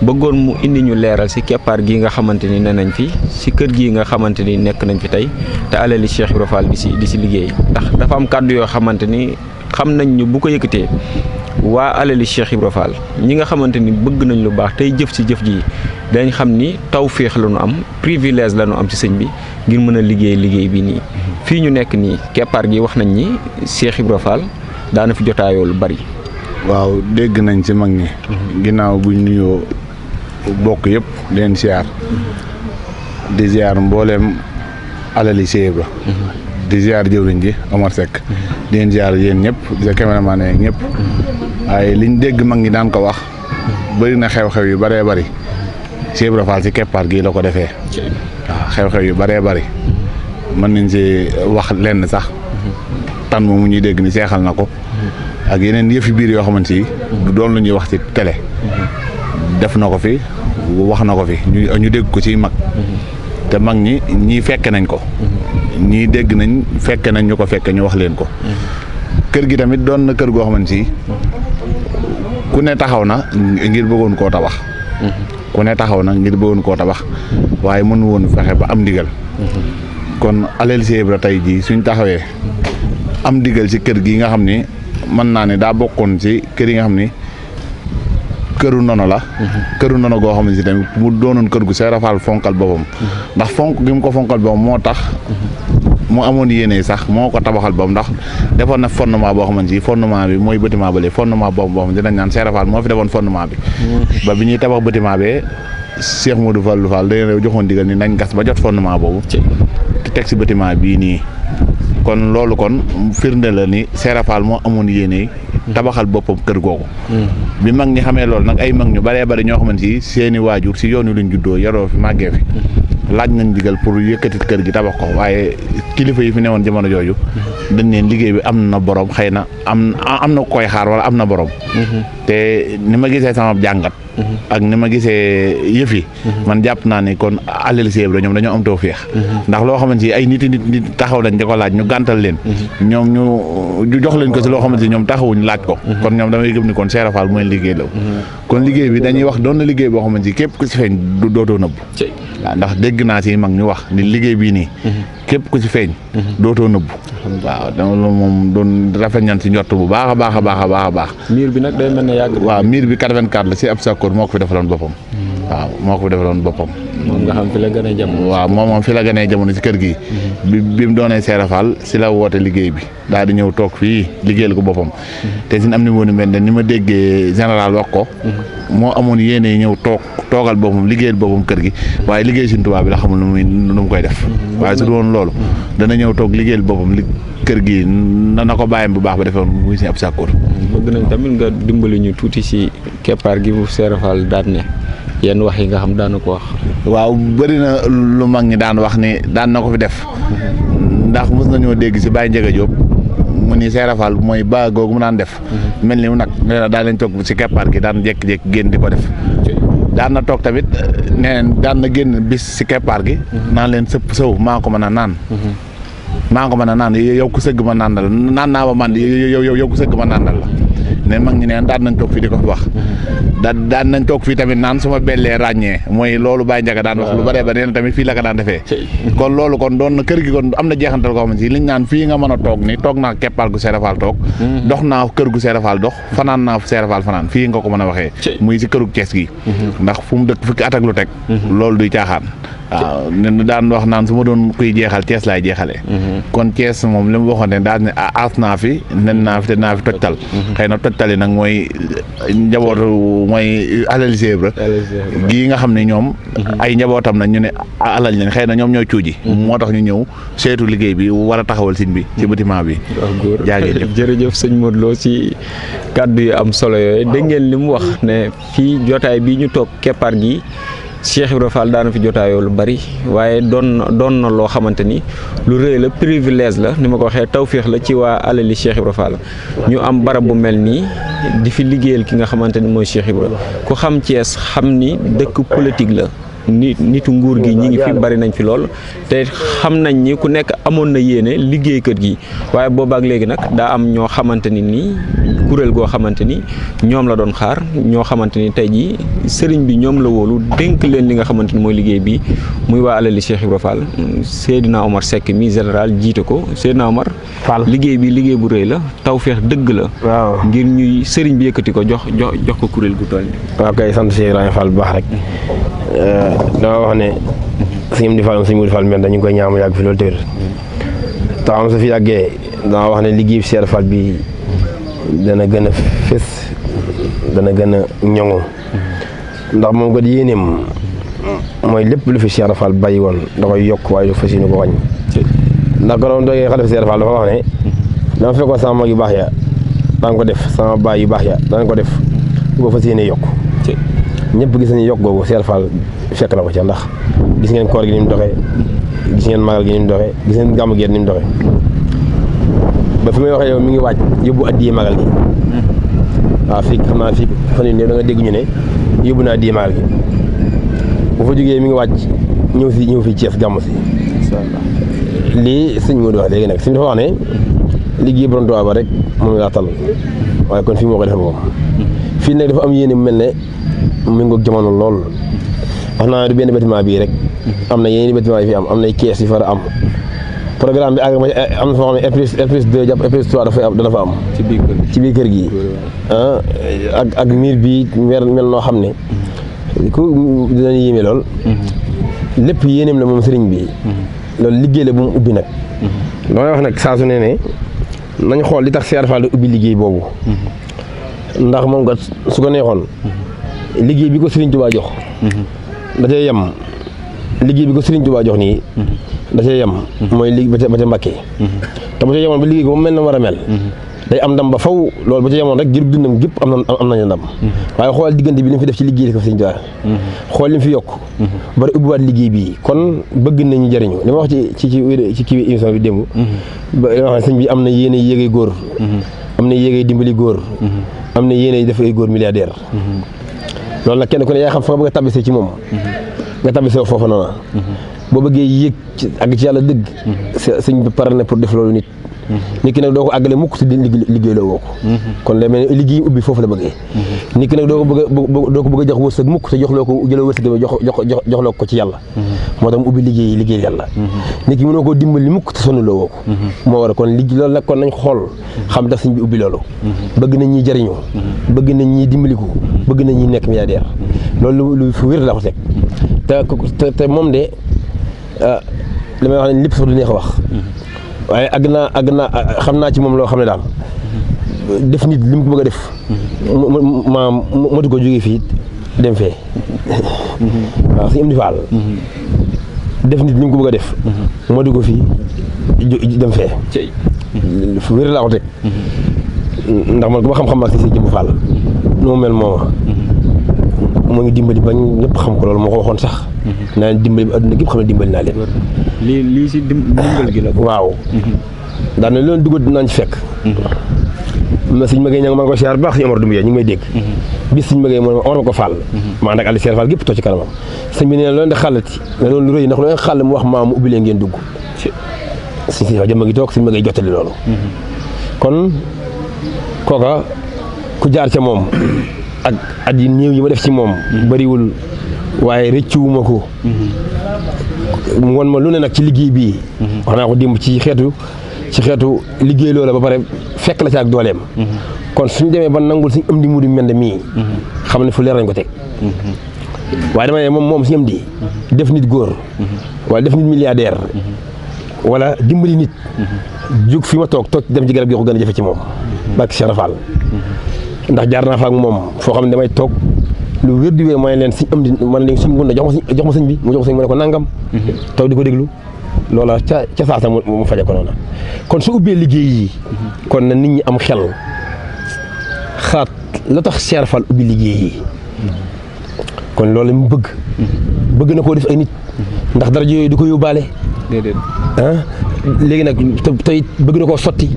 C: bëggoon mu indi ñu leeral si keppaar gi nga xamante ni ne nañ fi si kër gi nga xamante ni nekk nañ fi tey te alali Cheikh Ibra Fall di si liggéey ndax dafa am kàddu yoo xamante ni xam nañ ñu bu ko yëkkatee waa alali Cheikh Ibra Fall ñi nga xamante ni bëgg nañ lu baax tey jëf si jëf ji dañ xam ni tawféex la ñu am privilège la ñu am si sëñ bi ngir mën a liggéey bi nii fii ñu nekk nii keppaar gi wax nañ ni Cheikh Ibra Fall daana fi jotaayoo lu bari.
E: waaw dégg nañ ci mag ñi ginnaaw buñ nuyoo bokk yëpp di leen siyaar di siyaar mbooleem alali Cheikh Ibra di siyaar jëwriñ ji Omar Seck di leen siyaar yéen ñëpp di sa caméraman yeeg ñëpp waaye liñ dégg mag ñi daan ko wax bëri na xew-xew yu bëree bëri Cheikh Ibra Fall ci keppaar gii la ko defee waaw xew-xew yu bëree bëri mën nañ ci wax lenn sax tan moomu ñuy dégg ni seexal na ko ak yeneen yëfi biir yoo xamante ni du doon lu ñuy wax ci télé def na ko fi wax na ko fi ñu dégg ko ci mag te mag ñii fekke nañ ko ñii dégg nañ fekke nañ ñu ko fekke ñu wax leen ko kër gi tamit doon na kër goo xamante ni ku ne taxaw na ngir bëggoon koo tabax ku ne taxaw na ngir bëggoon koo tabax waaye mënu woon fexe ba am ndigal kon alal Cheikh Ibra tey jii suñ taxawee am ndigal ci kër gi nga xam ni mën naa ne daa bokkoon ci kër yi nga xam ni këru nono la këru nono goo xam ne si tamit mu doonoon kër gu Cheikh Ibra Fall fonkal boppam ndax fonk gi mu ko fonkal boppam moo tax mu amoon yéene sax moo ko tabaxal boppam ndax defoon na fondement boo xamante ni fondement bi mooy bâtiment ba léegi fondement boobu boo xam ne dinañ naan Cheikh Ibra Fall moo fi defoon fondement bi ba bi ñuy tabax bâtiment bi Cheikh Modou Fall dañu joxoon digal ni nañ gas ba jot fondement boobu te teg si bâtiment bii nii kon loolu kon firnde la ni Cheikh Ibra Fall moo amoon yéene tabaxal boppam kër googu bi mag ñi xamee loolu nag ay mag ñu baree bari ñoo xamante ni seeni waajur si yoon wi lañ juddoo yaroo fi màggee fi laaj nañ digal pour yëkkati kër gi tabax ko waaye kilifa yi fi newoon jamono jooju dañ neen liggéey bi am na borom xëy na am na koy xaar wala am na borom te ni ma gisee sama jàngat ak ni ma gisee yëf yi man jàpp naa ne kon alal Cheikh Ibra ñoom dañoo am tawfeex ndax loo xamante ni ay nit taxaw nañ di ko laaj ñu gàntal leen ñoom ñu jox leen ko si loo xamante ni ñoom taxawuñ laaj ko kon ñoom damay gëm ni kon Cheikh Ibra Fall mooy liggéey law kon liggéey bi dañuy wax doon na liggéey boo xamante ni képp ku si feeñ du dootoo nëbb waaw ndax dégg naa si mag ñu wax ni liggéey bii nii képp ku si feeñ dootoo nëbb waaw dama loolu moom doon rafet ñan si njort bu baax a baax a baax a baax a baax
C: miir bi nag day mel ne yàgg
E: waaw miir bi 84 la si ab sakkoor moo ko fi defaloon boppam waaw moo ko fi defaloon boppam
C: moom nga xam fi la gën a jamono
E: waaw moom fi la gën a jamono si kër gi bi mu doonee Cheikh Ibra Fall si la woote liggéey bi daal di ñëw toog fii liggéeyal ko boppam te sin am ni woonu mel ne ni ma déggee général wax ko moo amoon yéene ñëw toogal boppam liggéeyal boppam kër gi waaye liggéey Sëñ Tuubaa bi la xamul nu mu koy def waaye su doon loolu dana ñëw toog liggéeyal boppam kër gi na ko bàyyam bu baax ba defoon muy si ab sàkkoor
C: bëgg nañ tamit nga dimbali ñu tuuti si keppaar gi bu Cheikh Ibra Fall daan ne yenn wax yi nga xam daan na ko wax
E: waaw bëri na lu mag ñi daan wax ni daan na ko fi def ndax mos nañoo dégg si Baye Ndiaga Diop mu ni Cheikh Ibra Fall mooy ba googu mu daan def mel ni mu nag daan lañ toog si keppaar gi daan jékki-jékki génn di ko def daan na toog tamit neen daan na génn bis si keppaar gi naan leen sëw maa ko mën a naan maa ko mën a naan yow ku sëgg ma naan la naan naa ba man yow ku sëgg ma naan la ne mag ñi neen daan nañ toog fii di ko fi wax daan nañ toog fii tamit naan su ma bellee ràññee mooy loolu Baye Ndiaga daan wax lu bëree ba nee na tamit fii la ko daan defee kon loolu kon doon na kër gi kon am na jeexantal koo xamante si liñ naan fii nga mën a toog ni toog naa keppaar gu Cheikh Ibra Fall toog dox naa kër gu Cheikh Ibra Fall dox fanaan naa Cheikh Ibra Fall fanaan fii nga ko mën a waxee muy si kërug Thiès gi ndax fu mu dëkk fukki at ak lu teg loolu duy caaxaan waaw ne daan wax naan su ma doon kuy jeexal Thiès laay jeexalee kon Thiès moom li mu waxoon ne daal ne aas naa fi nen naa fi te naa fi tojtal xëy na tojtal yi nag mooy njabootu mooy alal Cheikh Ibra gii nga xam ne ñoom ay njabootam nañ ñu ne alal lañ xëy na ñoom ñooy cuuji moo tax ñu ñëw seetu liggéey bi war a taxawal sin bi ci bâtiment bi jaagee
C: jërëjëf sëñ Modou Lo ci kàddu yu am solo yooyu dégg ngeen li mu wax ne fii jotaay bii ñu toog keppaar gi Cheikh Ibra Fall daana fi jotaayoo lu bari waaye doon na loo xamante ni lu rëy la privilège la ni ma ko waxee tawféex la ci waa alali Cheikh Ibra Fall ñu am barab bu mel nii di fi liggéeyal ki nga xamante ni mooy Cheikh Ibra ku xam Thiès xam ni dëkk politique la nitu nguur gi ñi ngi fi bari nañ fi lool te xam nañ ni ku nekk amoon na yéene liggéey kër gi waaye boobaak léegi nag daa am ñoo xamante ni nii kuréel goo xamante ni ñoom la doon xaar ñoo xamante ni tey jii sëriñ bi ñoom la wóolu dénk leen li nga xamante ni mooy liggéey bi muy waa alali Cheikh Ibra Fall Seydina Omar Seck mi général jiite ko Seydina Omar Fall liggéey bi liggéey bu rëy la tawfeex dëgg la
D: waaw
C: ngir ñuy sëriñ bi yëkkati ko jox ko kuréel gu toll nii.
D: waaw kay sant Cheikh Ibrahima Fall bu baax rek dama wax ne sëñ Amdi Fall sëñ Moudi Fall mel dañu koy ñaam yàgg fi loolu téwér taxam sa fi yàggee dama wax ne liggéey bi Cheikh Fall bi dana gën a fés dana gën a ñoŋu ndax moom kat yéeneem mooy lépp lu fi Cheikh Fall bàyyi woon da koy yokk waaye du fas yéene ko wàññi ndax ko doon doogee xalifa Cheikh Fall dafa wax ne dama fekkoon sama mag yu baax ya daan ko def sama baay yu baax ya daan ko def bu ko fas yéene yokk ñëpp gis nañu yokk googu Cheikh Fall fekk na ko ca ndax gis ngeen koor gi ni mu doxee gis ngeen magal gi ni mu doxee gis ngeen gàmmu gi ni mu doxee ba fi may waxee yow mi ngi waaj yóbbu addiyee magal gi waaw fii xam naa fii fan yii da nga dégg ñu ne yóbbu naa addiyee magal gi bu fa jógee mi ngi waaj ñëw fii Thiès gàmmu si lii sëñ Modou wax léegi nag suñu dafa wax ne liggéey borom Tuubaa ba rek moom laa tal waaye kon fii moo ko defal moom fii nag dafa am yéene mu mel ne mu ngoog jamono lool wax naa du benn bâtiment bii rek am na yeneen bâtiment yi fi am na kees yi far a am programme bi àgg ma am na foo xam ne R+2 jàpp R+3 dana fa am ci biir kër gi ak miir bi mel noo xam ne ku dinañu yéeme lool lépp yéeneem la moom sëriñ bi loolu liggéey la bu mu ubbi nag loolu wax nag saa su ne nañ xool li tax Cheikh Fall di ubbi liggéey boobu ndax moom kat su ko neexoon liggéey bi ko Serigne Touba jox da cee yem liggéey bi ko Serigne Touba jox nii da cee yem mooy li ba ca Mbàkke te ba ca yemoon ba liggéey ko ba mel na war a mel day am ndam ba faw loolu ba ca yemoon rek jërub dundam gépp am nañu ndam waaye xool diggante bi li mu fi def ci liggéey ko Serigne Touba xool li mu fi yokk bari ubbiwaat liggéey bi kon bëgg nañu jëriñu li ma wax ci kii émission bi démb ba li ma wax ne sëñ bi am na yéene yéegay góor am na yéegay dimbali góor am na yéene def ay góor milliardaire loolu nag kenn ku ne yaa xam fa nga bëgg a tabbisee ci moom nga tabbisee foofa noonu boo bëggee yéeg àgg ci yàlla dëgg sëñ bi pare na pour def loolu nit nit ki nag doo ko àggale mukk si liggéey loo woo ko kon la mel ne liggéey ubbi foofu la bëggee nit ki nag doo ko bëgg a jox wërsëg mukk te joxloo ko jëloo wërsëg joxloo ko ci yàlla moo tax mu ubbi liggéey yàlla nit ki mënoo koo dimbali mukk te sonnuloo woo ko moo war a kon loolu nag kon nañ xool xam tax sëñ bi ubbi loolu bëgg nañ ñi jëriñu bëgg nañ ñi dimbaliku bëgg nañ ñi nekk milliardaire loolu lu fu wér la ko teg te moom de li may wax ne lépp sax du neex a wax waaye àgg naa xam naa ci moom loo xam ne daal def nit li mu ko bëgg a def maam matu ko jógee fii dem fee waaw suñu Amdi Fall def nit li mu ko bëgg a def matu ko fii dem fee fu wér laa ko teg ndax man ku ma xam-xam ak si jëmb Fall nu mu mel mooma moo ngi dimbali ba ñëpp xam ko loolu moo ko waxoon sax naa leen dimbali ba adduna gépp xam ne dimbali naa leen
C: lii si dimbal gi la
D: waaw daan na loolu dugg dinaa ci fekk ma sëñ Maguette ña nga mën ko siyaar baax sëñ Omar Dumbuya ñu ngi may dégg bis sëñ Maguette moo Omar ma ko Fall maa nag àll Cheikh Fall gépp toog ci kanamam sëñ bi nee na loolu di xàllati ne loolu lu rëy ndax loolu xàll mu wax maa mu ubbi leen ngeen dugg sëñ si fa jëm ngi toog sëñ Maguette jottali loolu kon kooka ku jaar ca moom ak at yi néew yi ma def ci moom bariwul waaye rëccuwuma ko mu won ma lu ne nag ci liggéey bii wax naa ko dimb ci xeetu liggéey loola ba pare fekk la ci ak dooleem kon suñ demee ba nangul suñ am di mudu mend mii xam ne fu leer nañ ko teg waaye dama ne moom suñu am di def nit góor wala def nit milliardaire wala dimbali nit jóg fi ma toog dem ci garab gi ko gën a jafe ci moom barke Cheikh Fall ndax jaar naa fa ak moom foo xam ne damay toog lu wér di wér mooy leen suñ am di man leen suñ ngun na jox ma sëñ bi mu jox ma sëñ bi mu ne ko nangam taw di ko déglu loola ca saasa mu faje ko noona kon su ubbee liggéey yi kon na nit ñi am xel xalaat la tax Cheikh Fall ubbi liggéey yi kon loolu mu bëgg na koo def ay nit ndax dara yooyu du ko yóbbaale
C: déedéet
D: léegi nag tey bëgg na koo sotti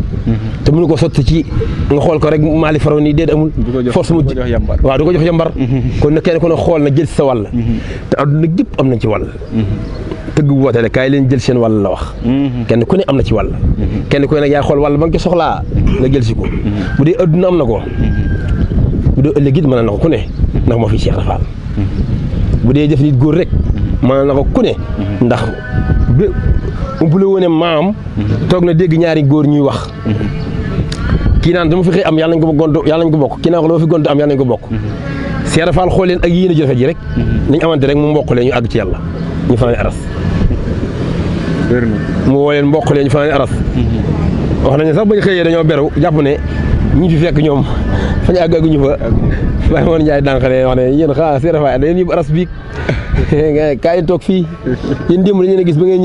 D: te mënu koo sotti ci nga xool ko rek maali faraw nii déedéet amul force mu waaw du ko jox yambar kon nag kenn ku ne xool na jël si sa wàll te adduna gépp am nañ ci wàll tëgg bu wootee kaay leen jël seen wàll la wax kenn ku ne am na ci wàll kenn ku ne nag yaay xool wàll ba nga ko soxlaa nga jël si ko bu dee adduna am na ko bu dee ëllëg it mën na ko ku ne ndax moo fi Cheikh Rafal bu dee def nit góor rek mën na ko ku ne ndax bu la wone maam toog na dégg ñaari góor ñuy wax kii naan dama fi xëy am yàlla nañ ko gontu yàlla nañ ko bokk kii naan ko dama fi gontu am yàlla nañ ko bokk Cheikh Rafal xool leen ak yéen a jëfe ji rek nañ amante rek mu mboq leen ñu àgg ci yàlla ñu fanaan aras mu woo leen mboq leen ñu fanaan aras wax nañ sax bañ xëyee dañoo beru jàpp ne ñi fi fekk ñoom fañ àgg ñu fa waaye moon Njaay dànqale wax ne yéen xanaa Cheikh Rafal da ngeen yóbbu aras biig kaay toog fii yéen démb dañu leen a gis ba ngeen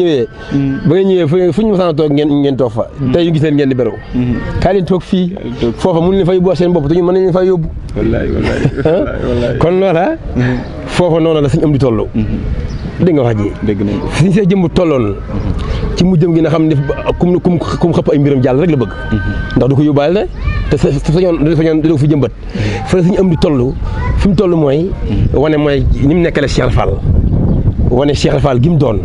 D: ñëwee fu ñu masaan a toog ngeen toog fa tey ñu gis leen ngeen di beru kaay leen toog fii foofa mënu leen fa yóbbu seen bopp te ñu mën nañ leen fa yóbbu kon loola foofa noonu la suñu am di toll dégg nga wax ji suñu see jëmb tolloon ci mu jëm gi na xam ne kum xëpp ay mbiram jàll rek la bëgg ndax du ko yóbbaale te sañoon du ko fi jëmbat fa la suñu am di toll fi mu toll mooy wane mooy ni mu nekkale Cheikh Rafal wane Cheikh Rafal gi mu doon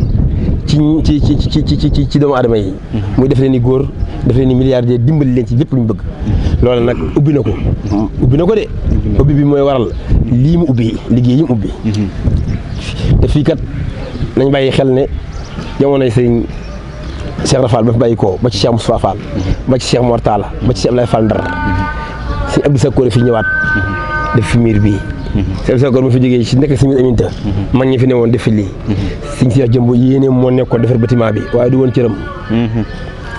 D: ci doomu aadama yi muy def leen ni góor def leen ni milliardaire dimbali leen ci lépp lu ñu bëgg loolu nag ubbi na ko de ubbi bi mooy waral lii mu ubbi liggéey yi mu ubbi te fii kat nañ bàyyi xel ne jamonoy sëñ Cheikh Rafal ba fi bàyyi ko ba ci Cheikh Moustapha Fall ba ci Cheikh Mor Talla ba ci Cheikh Abdoulaye Fall Ndar sëñ Abdou Sakkoor fi ñëwaat def fi miir bii sëñ Abdou Sakkoor mu fi jógee ci nekk si miir aminta mag ñi fi ne woon def fi lii sëñ Cheikh Jëmb yéene moo nekkoon defar bâtiment bi waaye du woon cëram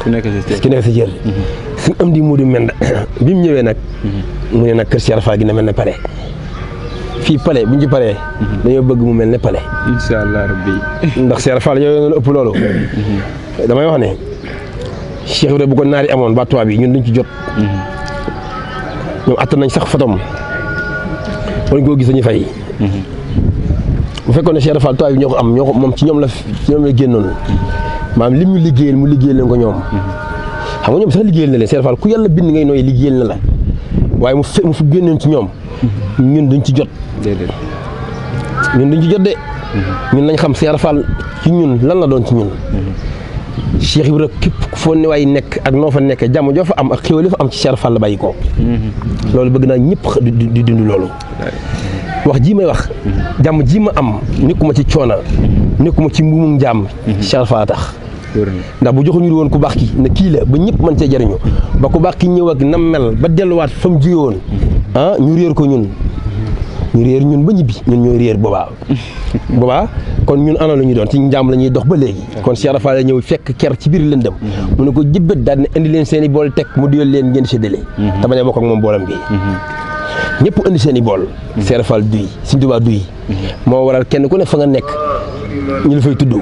D: ki nekk si cër suñ am di Moodu Menda bi mu ñëwee nag mu ne nag kër Cheikh Rafal gi na mel ne pale fii pale bu ñu ci paree dañoo bëgg mu mel ne pale
C: incha allah rabbi
D: ndax Cheikh Rafal yooyu ëpp loolu damay wax ne Cheikh Ibrahima bu ko naari amoon ba tubaab yi ñun duñ ci jot ñoom attan nañ sax fotom wala koo gis dañuy fay bu fekkoon ne Cheikh Rafal tubaab yi ñoo ko am moom ci ñoom la génnoon maanaam lim ñu liggéeyal mu liggéeyal leen ko ñoom xam nga ñoom sax liggéeyal na leen Cheikh Rafal ku yàlla bind ngay nooy liggéeyal na la waaye mu fi génnoon ci ñoom ñun duñ ci jot ñun duñ ci jot de ñun lañ xam Cheikh Rafal ci ñun lan la doon ci ñun Cheikh Ibrahima képp foo ne waay nekk ak noo fa nekk jàmm joo fa am ak xéwal fa am ci Cheikh Rafal la bàyyi ko loolu bëgg naa ñëpp di dund loolu wax ji may wax jàmm ji ma am nekkuma ci coona nekkuma ci mbuumum njaam Cheikh Rafal tax ndax bu joxuñu woon ku baax ki ne kii la ba ñëpp mën cee jariñu ba ku baax ki ñëw ak nam mel ba delluwaat fa mu jóge woon ñu réer ko ñun ba ñibbi ñun ñooy réer boobaa kon ñun ana la ñu doon ci njaam la ñuy dox ba léegi kon Cheikh Rafal la ñëw fekk ker ci biir lëndëm mu ne ko jëbbët daal ne indi leen seen i bool teg mu duyal leen ngeen séddale te bañ a bokk ak moom boolam bi ñëpp indi seen i bool Cheikh Rafal duy Sëñ Tuubaa duy moo waral kenn ku ne fa nga nekk ñu la fay tudd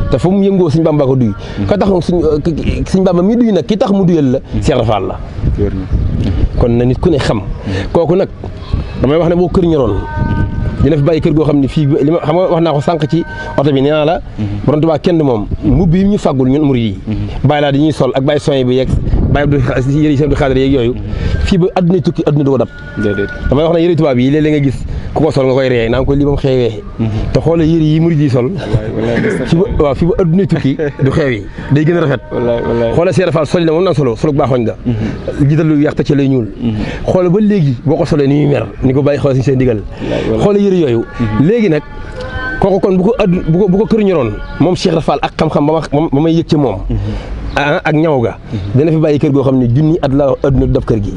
D: te fa mu yëngoo Sëñ Bamba ko duy ka tax Sëñ Bamba mi duy nag ki tax mu duyal la Cheikh Rafal la kon na nit ku ne xam kooku nag damay wax ne boo kër ñoroon dina fi bàyyi kër goo xam ne fii li ma xam nga wax naa ko sànq ci oto bi nee naa la Borom Tuubaa kenn moom mbubb yi ñu fàggul ñun murid yi bàyyi laa di ñuy sol ak bàyyi soñ bi yeeg bàyyi yëre yi Abdou Khadre yeeg yooyu fii ba adduna tukki adduna du ko dab damay wax ne yëre tubaab yi léeg-léeg nga gis ku ko sol nga koy ree naa ko lii ba mu xeewee te xoolal yëre yi murid yi sol fii ba adduna tukki du xeew yi day gën a rafet xoolal Cheikh Rafal soli na moom naan solo baaxoñ nga jiital lu weex te ci lay ñuul xoolal ba léegi boo ko solee ni muy mer ni ko bàyyi xoolal si seen digal xoolal yëre yooyu léegi nag kooku kon bu ko kër ñoroon moom Cheikh Rafal ak xam-xam ba may yëg ci moom ak ñaw ga dana fi bàyyi kër goo xam ne junni at la adduna du daf kër gi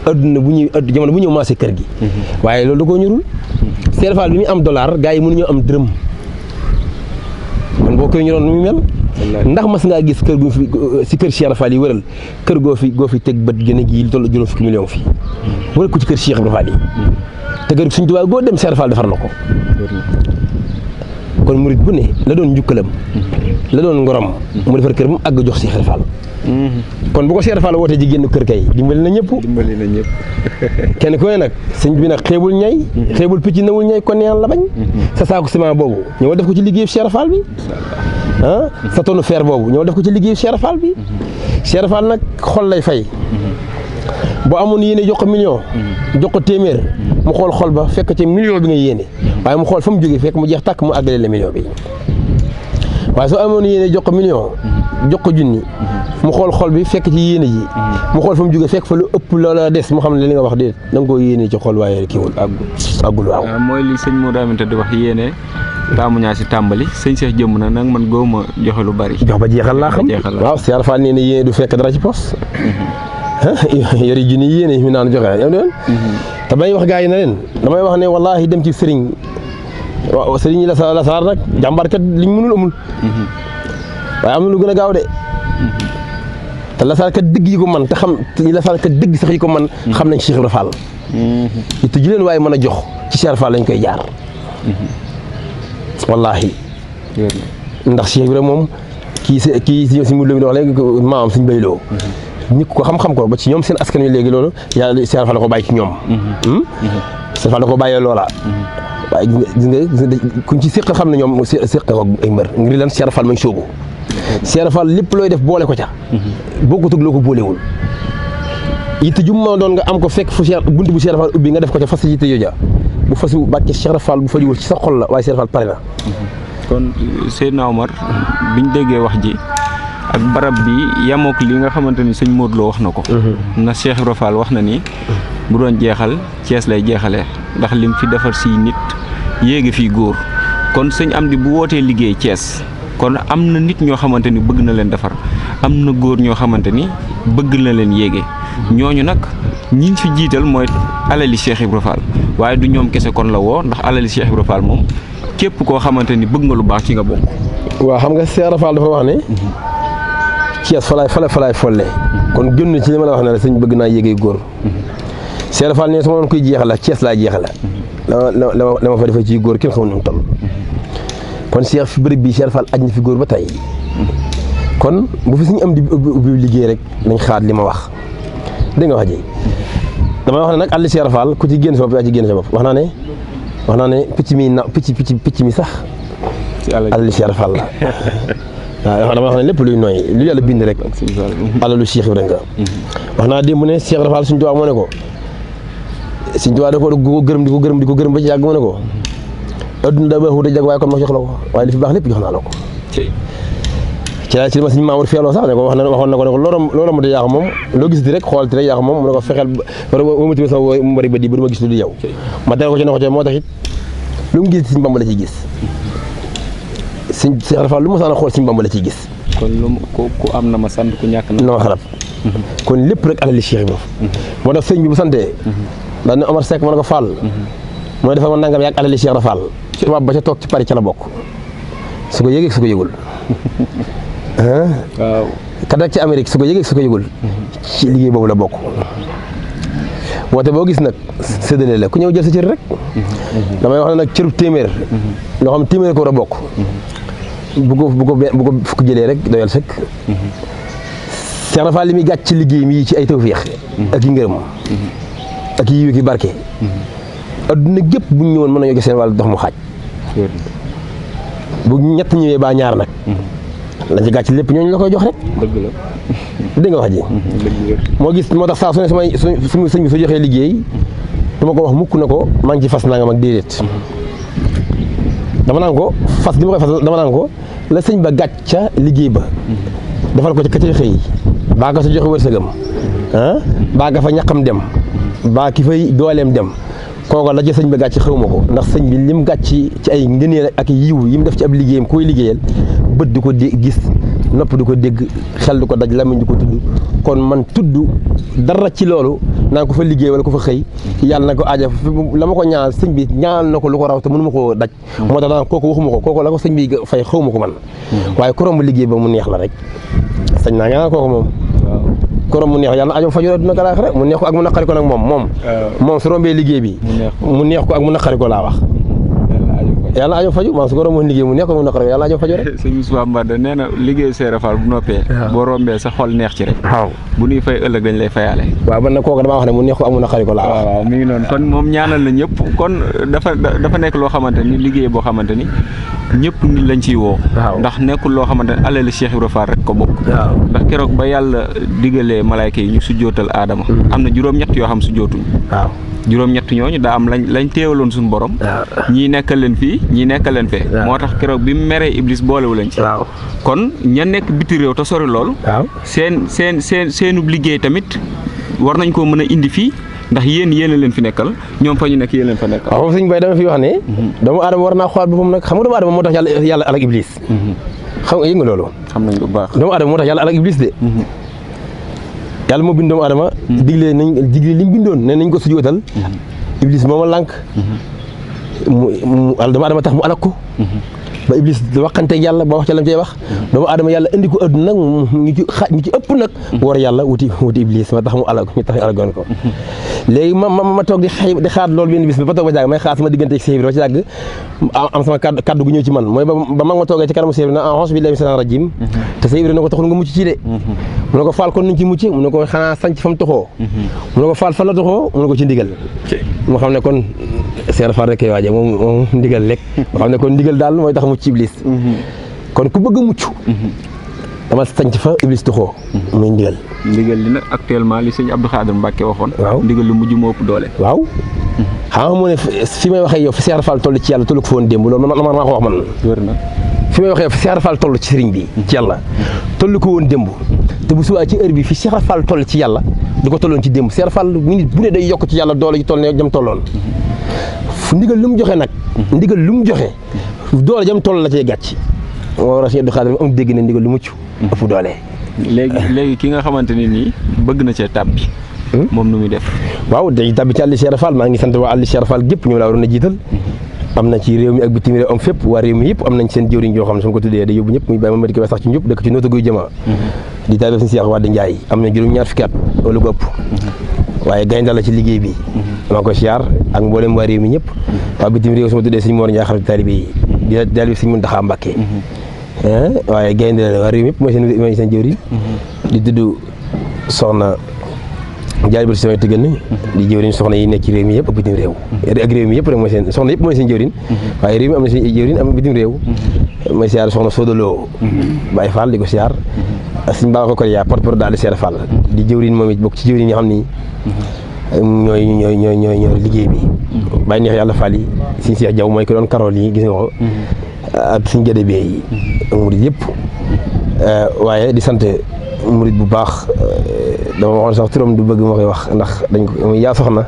D: adduna bu ñuy jamono bu ñëw maasee kër gi waaye loolu da koo ñorul Cheikh Rafal bi muy am dollar gars yi mënuñoo am dërëm kon boo kër ñoroon nu muy mel ndax mas ngaa gis kër gu fi si kër Cheikh Rafal yi wëral kër goo fi teg bët gën a gi lu toll juróom fukki million fi wëral ko ci kër Cheikh Rafal yi te kër Sëñ Tuubaa goo dem Cheikh Rafal defar na ko kon murit bu ne la doon njukkalam la doon ngorom mu defar kër mu àgg jox Cheikh Rafal kon bu ko Cheikh Rafal wootee ji génn kër kay dimbali na ñëpp kenn ku ne nag sëñ bi nag xeebul ñay xeebul picc nawul ñay kon yàlla la bañ sa saako ciment boobu ñëw def ko ci liggéeyu Cheikh Rafal bi sa tonne fer boobu ñoo def ko ci liggéeyu Cheikh Fall bi. Cheikh Fall nag xol lay fay. boo amoon yéene jox ko million. jox ko téeméer mu xool xol ba fekk ci million bi nga yéene waaye mu xool fa mu jógee fekk mu jeex tàkk mu àggale la million bi waaye soo amoon yéene jox ko million jox ko junni mu xool xol bi fekk ci yéene ji mu xool fa mu jógee fekk fa lu ëpp loola des mu xam ne li nga wax déet da nga koo yéene ci xol waaye kiiwul àggul waaw.
C: mooy li sëñ Modou Aminta di wax yéene taamu ñaa si tàmbali sëñ Cheikh jëmm na nag man góoma joxe lu bari.
D: jox ba jeexal laa xam waaw Cheikh Fall nee na yéene du fekk dara ci pos. yori junni yéene mi naan joxe yow noonu. te may wax gars yi na leen damay wax ne wallaahi dem ci sëriñ waaw sëriñ yi la saar nag jàmbaarkat liñ mënul amul. waaye am na lu gën a gaaw de. te la saarkat dëgg yi ko man te xam la saarkat dëgg sax yi ko man xam nañ Cheikh Ibra Fall. it ji leen waaye mën a jox ci Cheikh Fall lañ koy jaar. wallaahi. ndax Cheikh Ibra moom kii si mu wax léegi maam suñ bayloo. nit ko xam-xam ko ba ci ñoom seen askan wi léegi loolu yàlla Cheikh Fall da ko bàyyi ci ñoom. Cheikh Fall da ko bàyyee loola. waaye gis nga kuñ ci séq xam ne ñoom séq ko ay mbër ngir lan Cheikh Fall mañ sóobu. Cheikh Fall lépp looy def boole ko ca. bokkut ak loo ko boolewul. yitte ju ma doon nga am ko fekk fu Cheikh buntu bu Cheikh Fall ubbi nga def ko ca fas yitte yooja bu fasu bàcce Cheikh Fall bu fajuwul ci sa xol la waaye Cheikh Fall pare na.
C: kon Seydina Omar biñ déggee wax ji. ak barab bi yamook li nga xamante ni sëñ Modou Lo wax na ko. na Cheikh Ibra Fall wax na ni bu doon jeexal Thiès lay jeexalee ndax lim fi defar si nit yéegi fii góor kon sëñ Amdi bu wootee liggéey Thiès kon am na nit ñoo xamante ni bëgg na leen defar am na góor ñoo xamante ni bëgg na leen yéege ñooñu nag ñiñ fi jiital mooy alali Cheikh Ibra Fall waaye du ñoom kese kon la woo ndax alali Cheikh Ibra Fall moom képp koo xamante ni bëgg nga lu baax ci nga bokk.
D: waaw xam nga Cheikh Ibra Fall dafa wax ne. Thiès falaay folle kon gën na ci li ma la wax ne la sëñ bëgg naa yéegee góor Cheikh Ibra Fall ne su ma doon koy jeexal Thiès laa jeexal la ma fa defee ci góor kenn xamul nu mu toll kon Cheikh fi bërëb bii Cheikh Ibra Fall aj na fi góor ba tey kon bu fi suñu am di ubbi liggéey rek nañ xaar li ma wax dégg nga wax ji damay wax ne nag àll Cheikh Ibra Fall ku ci génn sa bopp yaa ci génn sa bopp wax naa ne picc mi sax àll Cheikh Ibra Fall la waaw dama wax ne lépp luy nooy lu yàlla bind rek alalu Cheikh Ibra nga wax naa démb ne Cheikh Ibra Fall suñu tubaab moo ne ko suñu tubaab da ko gërëm di ko gërëm ba ci yàgg mu ne ko adduna da baaxut a jag waaye kon ma jox la ko waaye li fi baax lépp jox naa la ko ci li ma suñu Mamour feeloo sax ne ko waxoon na ko ne ko loolu ma da yaa ko moom loo gis di rek xool ti rek yaa ko moom mu ne ko fexeel wamati sama woo mu bari ba di ba du ma gis lu di yow ma tere ko ci ne ko ci moo tax it lu mu gis Sëñ Bamba la ciy gis Cheikh Ibra Fall lu ma saan a xool Sëñ Bamba la ciy gis
C: kon lu ku am na ma sant ku ñàkk na
D: ma xarab kon lépp rek alali Cheikh Ibra moo tax sëñ bi bu santee daan ne Omar Seck ma ne ko Fall mu ne defal ma nangam yàgg alali Cheikh Ibra Fall tubaab ba ca toog ci Paris ca la bokk su ko yëgee su ko yëgul
C: waaw
D: kat rek ci Amérique su ko yëgee su ko yëgul ci liggéey boobu la bokk woote boo gis nag séddale la ku ñëw jël sa cër rek damay wax ne nag cërub téeméer loo xam téeméer ko war a bokk bu ko fukk jëlee rek doyal sëkk Cheikh Ibra Fall li muy gàcc ci liggéey mi ci ay tawfeex ak i ngërëm ak i yiw ki barke adduna gépp bu ñu ñëwoon mën nañoo gis seen wàllu dox mu xaaj bu ñett ñëwee baa ñaar nag lañ ci gàcc lépp ñooñu la koy jox rek
C: dëgg la
D: dégg nga wax ji moo gis moo tax saa su ne su sëñ bi su joxee liggéey du ma ko wax mukk na ko maa ngi ci fas nangam ak déedéet dama naan ko fas gi ma koy fas dama naan ko la sëñ ba gàcc ca liggéey ba defal ko ci ka cay xëy baa nga sa joxe wërsëgam baa nga fa ñaqam dem baa ki fay dooleem dem kooku la ca sëñ ba gàcc xawma ko ndax sëñ bi lim gàcc ci ay ngëneel ak yiw yi mu def ci ab liggéeyam koy liggéeyal bët di ko gis nopp di ko dégg xel di ko daj lamiñ di ko tudd kon man tudd dara ci loolu naa ko fa liggéey wala ko fa xëy yàlla na ko aaja la ma ko ñaanal sëñ bi ñaanal na ko lu ko raw te mënu ma koo daj moo tax daan kooku waxuma ko kooku la ko sëñ bi fay xawma ko man waaye ku romb liggéey ba mu neex la rek sañ naa ñaanal kooku moom korom mu neex yàlla ajo faju dina galaax rek mu neex ko ak mu naqari ko nag moom su rombee liggéey bi mu neex ko ak mu naqari ko laa wax yàlla ajo faju maam su ko romboon liggéey mu neex ko mu naqari ko yàlla ajo faju rek
C: sëñ Moussa Mbada nee na liggéey Cheikh Ibra Fall bu noppee boo rombee sa xol neex ci rek
D: waaw
C: bu ñuy fay ëllëg dañ lay fayaale
D: waaw man nag kooku damaa wax ne mu neex ko ak mu naqari ko laa wax
C: waaw mi ngi noonu kon moom ñaanal na ñëpp kon dafa nekk loo xamante ni liggéey boo xamante ni ñëpp lañ ciy woo.
F: waaw
C: ndax nekkul loo xamante ne alali Cheikh Ibra Fall rek ko bokk.
F: waaw
C: ndax keroog ba yàlla digalee malaayka yi ñu sujjootal aadama. am na juróom-ñett yoo xam sujjootuñ.
F: waaw
C: juróom-ñett ñooñu daa am lañ teewaloon suñu borom. ñii nekkal leen fii ñii nekkal leen fee. moo tax keroog bi mu meree Iblis boolewu leen ci.
F: waaw
C: kon ña nekk biti réew te sori lool.
F: waaw
C: seenub liggéey tamit war nañ koo mën a indi fii ndax yéen a leen fi nekkal ñoom fa ñu nekk yéen leen fa nekkal.
F: waaw foofu sëñ Bay dama fi wax ne. doomu aadama war naa xool boppam nag xam nga doomu aadama moo tax yàlla alak Iblis. xam nga yëg nga loolu.
C: xam nañ bu baax.
F: doomu aadama moo tax yàlla alak Iblis de. yàlla moo bind doomu aadama. digle li mu bindoon ne nañ ko sujootal. Iblis mooma lànk. doomu aadama tax mu alak ko. ba Iblis da waxanteeg yàlla ba wax ca lam cay wax. doomu aadama yàlla indi ko àdduna nag ñu ci ëpp nag. war yàlla wuti Iblis ma tax mu alak ñu tax ñu alagoon ko. léegi ma toog di xaar loolu benn bis ba toog ba jàgg may xaar sama diggante ak Cheikh Ibra ba ci jàgg am sama kaddu gu ñëw ci man mooy ba mag ma toogee ci kanamu Cheikh Ibra na auzu billaahi mina shaytaani rajiim te Cheikh Ibra ne ko taxul nga mucc ci de mu ne ko faal kon nuñ ci mucc mu ne ko xanaa sanc fa mu toxoo mu ne ko faal fan la toxoo mu ne ko ci ndigal mu xam ne kon Cheikh Fall rek kay waaje moom ndigal lekk mu xam ne kon ndigal daal mooy tax mucc ci Iblis kon ku bëgg a mucc dama sanc fa Iblis toxoo muy ndigal
C: li nag actuellement li sëñ Abdou Khadir Mbacke waxoon.
F: waaw
C: ndigal lu mujj moo ëpp doole.
F: waaw xam nga mu ne fi may waxee yow fi Cheikh Fall toll ci yàlla tollu ko fa woon démb loolu man maa ko wax man.
C: wér na
F: fi may waxee yow fi Cheikh Fall toll ci sëriñ bi ci yàlla tollu ko woon démb te bu subaa ci heure bi fi Cheikh Fall toll ci yàlla du ko tolloon ci démb Cheikh Fall minute bu ne day yokk ci yàlla doole ji toll ne jëm tolloon fu ndigal lu mu joxe nag ndigal lu mu joxe doole jëm toll la cay gàcc moo war a sëñ Abdou Khadir am dégg ne ndigal lu mucc ëpp doole.
C: léegi ki nga xamante ne nii bëgg na cee tàbbi. moom nu muy def.
F: waaw day tàbbi ci àlli Cheikh Fall maa ngi sant waa àlli Cheikh Fall gépp ñoom laa waroon a jiital. am na ci réew mi ak bitim réew am fépp waa réew mi yëpp am nañ seen jëwriñ yoo xam ne su ma ko tuddee day yóbbu ñëpp muy bàyyi ma di ko wax sax ci ñëpp dëkk ci noota guy jëma di taalibe Sëñ Cheikh Wade Ndiaye am na juróom-ñaar fukki at wala ko ëpp waaye gaynde la ci liggéey bi maa ko siyaar ak mboolem waa réew mi ñëpp waa bitim réew su ma tuddee Sëñ Mor Ndiaye xarit taalibe yi di taalibe Sëñ Muntaxa Mbàkke waaye gaynde la waa réew mi yëpp mooy seen jëwriñ di tudd soxna jaay ba si samay tëggan di jëwriñ soxna yi nekk ci réew mi yëpp ak bitim réew ak réew mi yëpp rek mooy seen soxna yëpp mooy seen jëwriñ waaye réew mi am na seen jëwriñ am bitim réew mooy siyaar soxna Sodolo Baye Fall di ko siyaar ak suñu baax ko yaa porte-parole daal di Cheikh Fall di jëwriñ moom it bokk ci jëwriñ yi xam ni ñooy liggéey bi bàyyi neex yàlla Fall yi suñu Cheikh Diaw mooy ko doon karol yi gis nga ko ak suñu gëdë bee yi murid yëpp waaye di sant murid bu baax dama waxoon sax turam du bëgg ma koy wax ndax dañ ko yaa soxna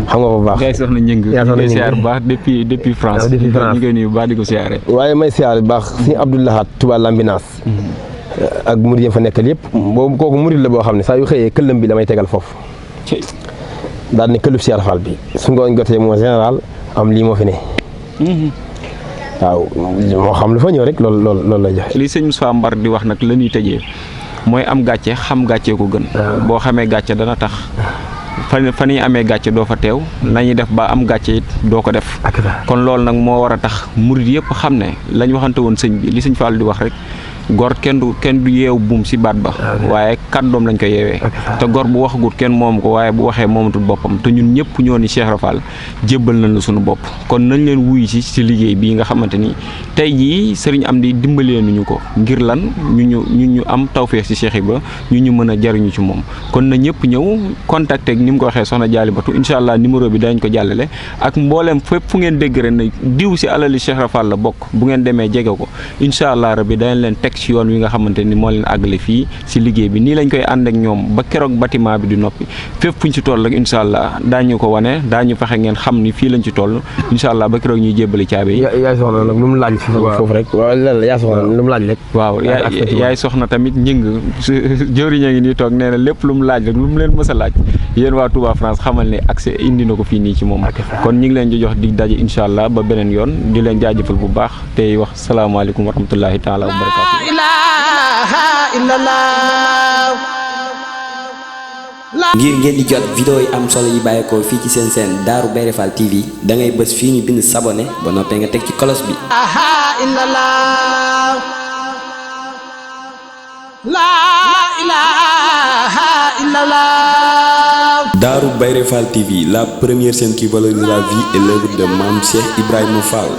F: xam nga ko bu baax
C: gars yi soxna ñëng ñu siyaar bu baax depuis France ñu koy nuyu bu baax di ko siyaare
F: waaye may siyaar bu baax suñu Abdoulahat Touba Lambinaas ak murid yi fa nekkal yëpp boobu kooku murid la boo xam ne saa yu xëyee këllam bi damay tegal foofu daal ne këllub Cheikh Fall bi su ngoon jotee moo général am lii moo fi ne waaw moo xam lu fa ñëw rek loolu lay joxe
C: li sëñ Moussa Mbar di wax nag la ñuy tëjee mooy am gàcce xam gàcce ko gën boo xamee gàcce dana tax fa ñuy amee gàcce doo fa teew nañuy def ba am gàcce it doo ko def kon loolu nag moo war a tax murid yëpp xam ne lañ waxante woon sëñ bi li sëñ Fall di wax rek gor kenn du yeew buum si baat ba waaye kàddoom lañ ko yeewee te gor bu waxagut kenn moom ko waaye bu waxee moomatul boppam te ñun ñëpp ñoo ni Cheikh Rafal jébbal nañ la suñu bopp kon nañ leen wuyu si liggéey bii nga xamante ni tey jii sëriñ am di dimbalee nuñu ko ngir lan ñu am tawfeex si Cheikh Ibra ñu mën a jariñu ci moom kon na ñëpp ñëw contacté ak ni mu ko waxee soxna Jaalibatu incha allah numéro bi dañ ko jàllale ak mbooleem fépp fu ngeen dégg rek ne diw si alali Cheikh Rafal la bokk bu ngeen demee jege ko incha allah rabbi dañ leen teg ci yoon wi nga xamante ni moo leen àggale fii si liggéey bi nii lañ koy ànd ak ñoom ba keroog bâtiment bi di noppi fépp fuñ ci toll rek incha allah daañu ko wane daañu fexe ngeen xam ni fii lañ ci toll incha allah ba keroog ñuy jébbali caabi yi.
F: yaay soxna nag lu mu laaj foofu rek yaa soxna lu mu laaj rek.
C: waaw yaay soxna tamit ñing jëwriñ a ngi nii toog nee na lépp lu mu laaj rek lu mu leen mës a laaj yéen waa Touba France xamal ne accès indi na ko fii nii ci moom kon ñu ngi leen di jox dig daje incha allah ba beneen yoon di leen jaajëfal bu baax tey wax salaamaaleykum wa rahmatullahi taala wa barakaatu.
B: ngir ngeen di jot vidéo yi am solo yi bàyyeekoo fii ci seen seen Darou Bairé Fall TV da ngay bës fii ñu bind s'abonner ba noppee nga teg ci cloche bi. Darou Bairé Fall TV, la première chaîne qui valorise la vie et l'œuvre de Mame Cheikh Ibrahima Fall.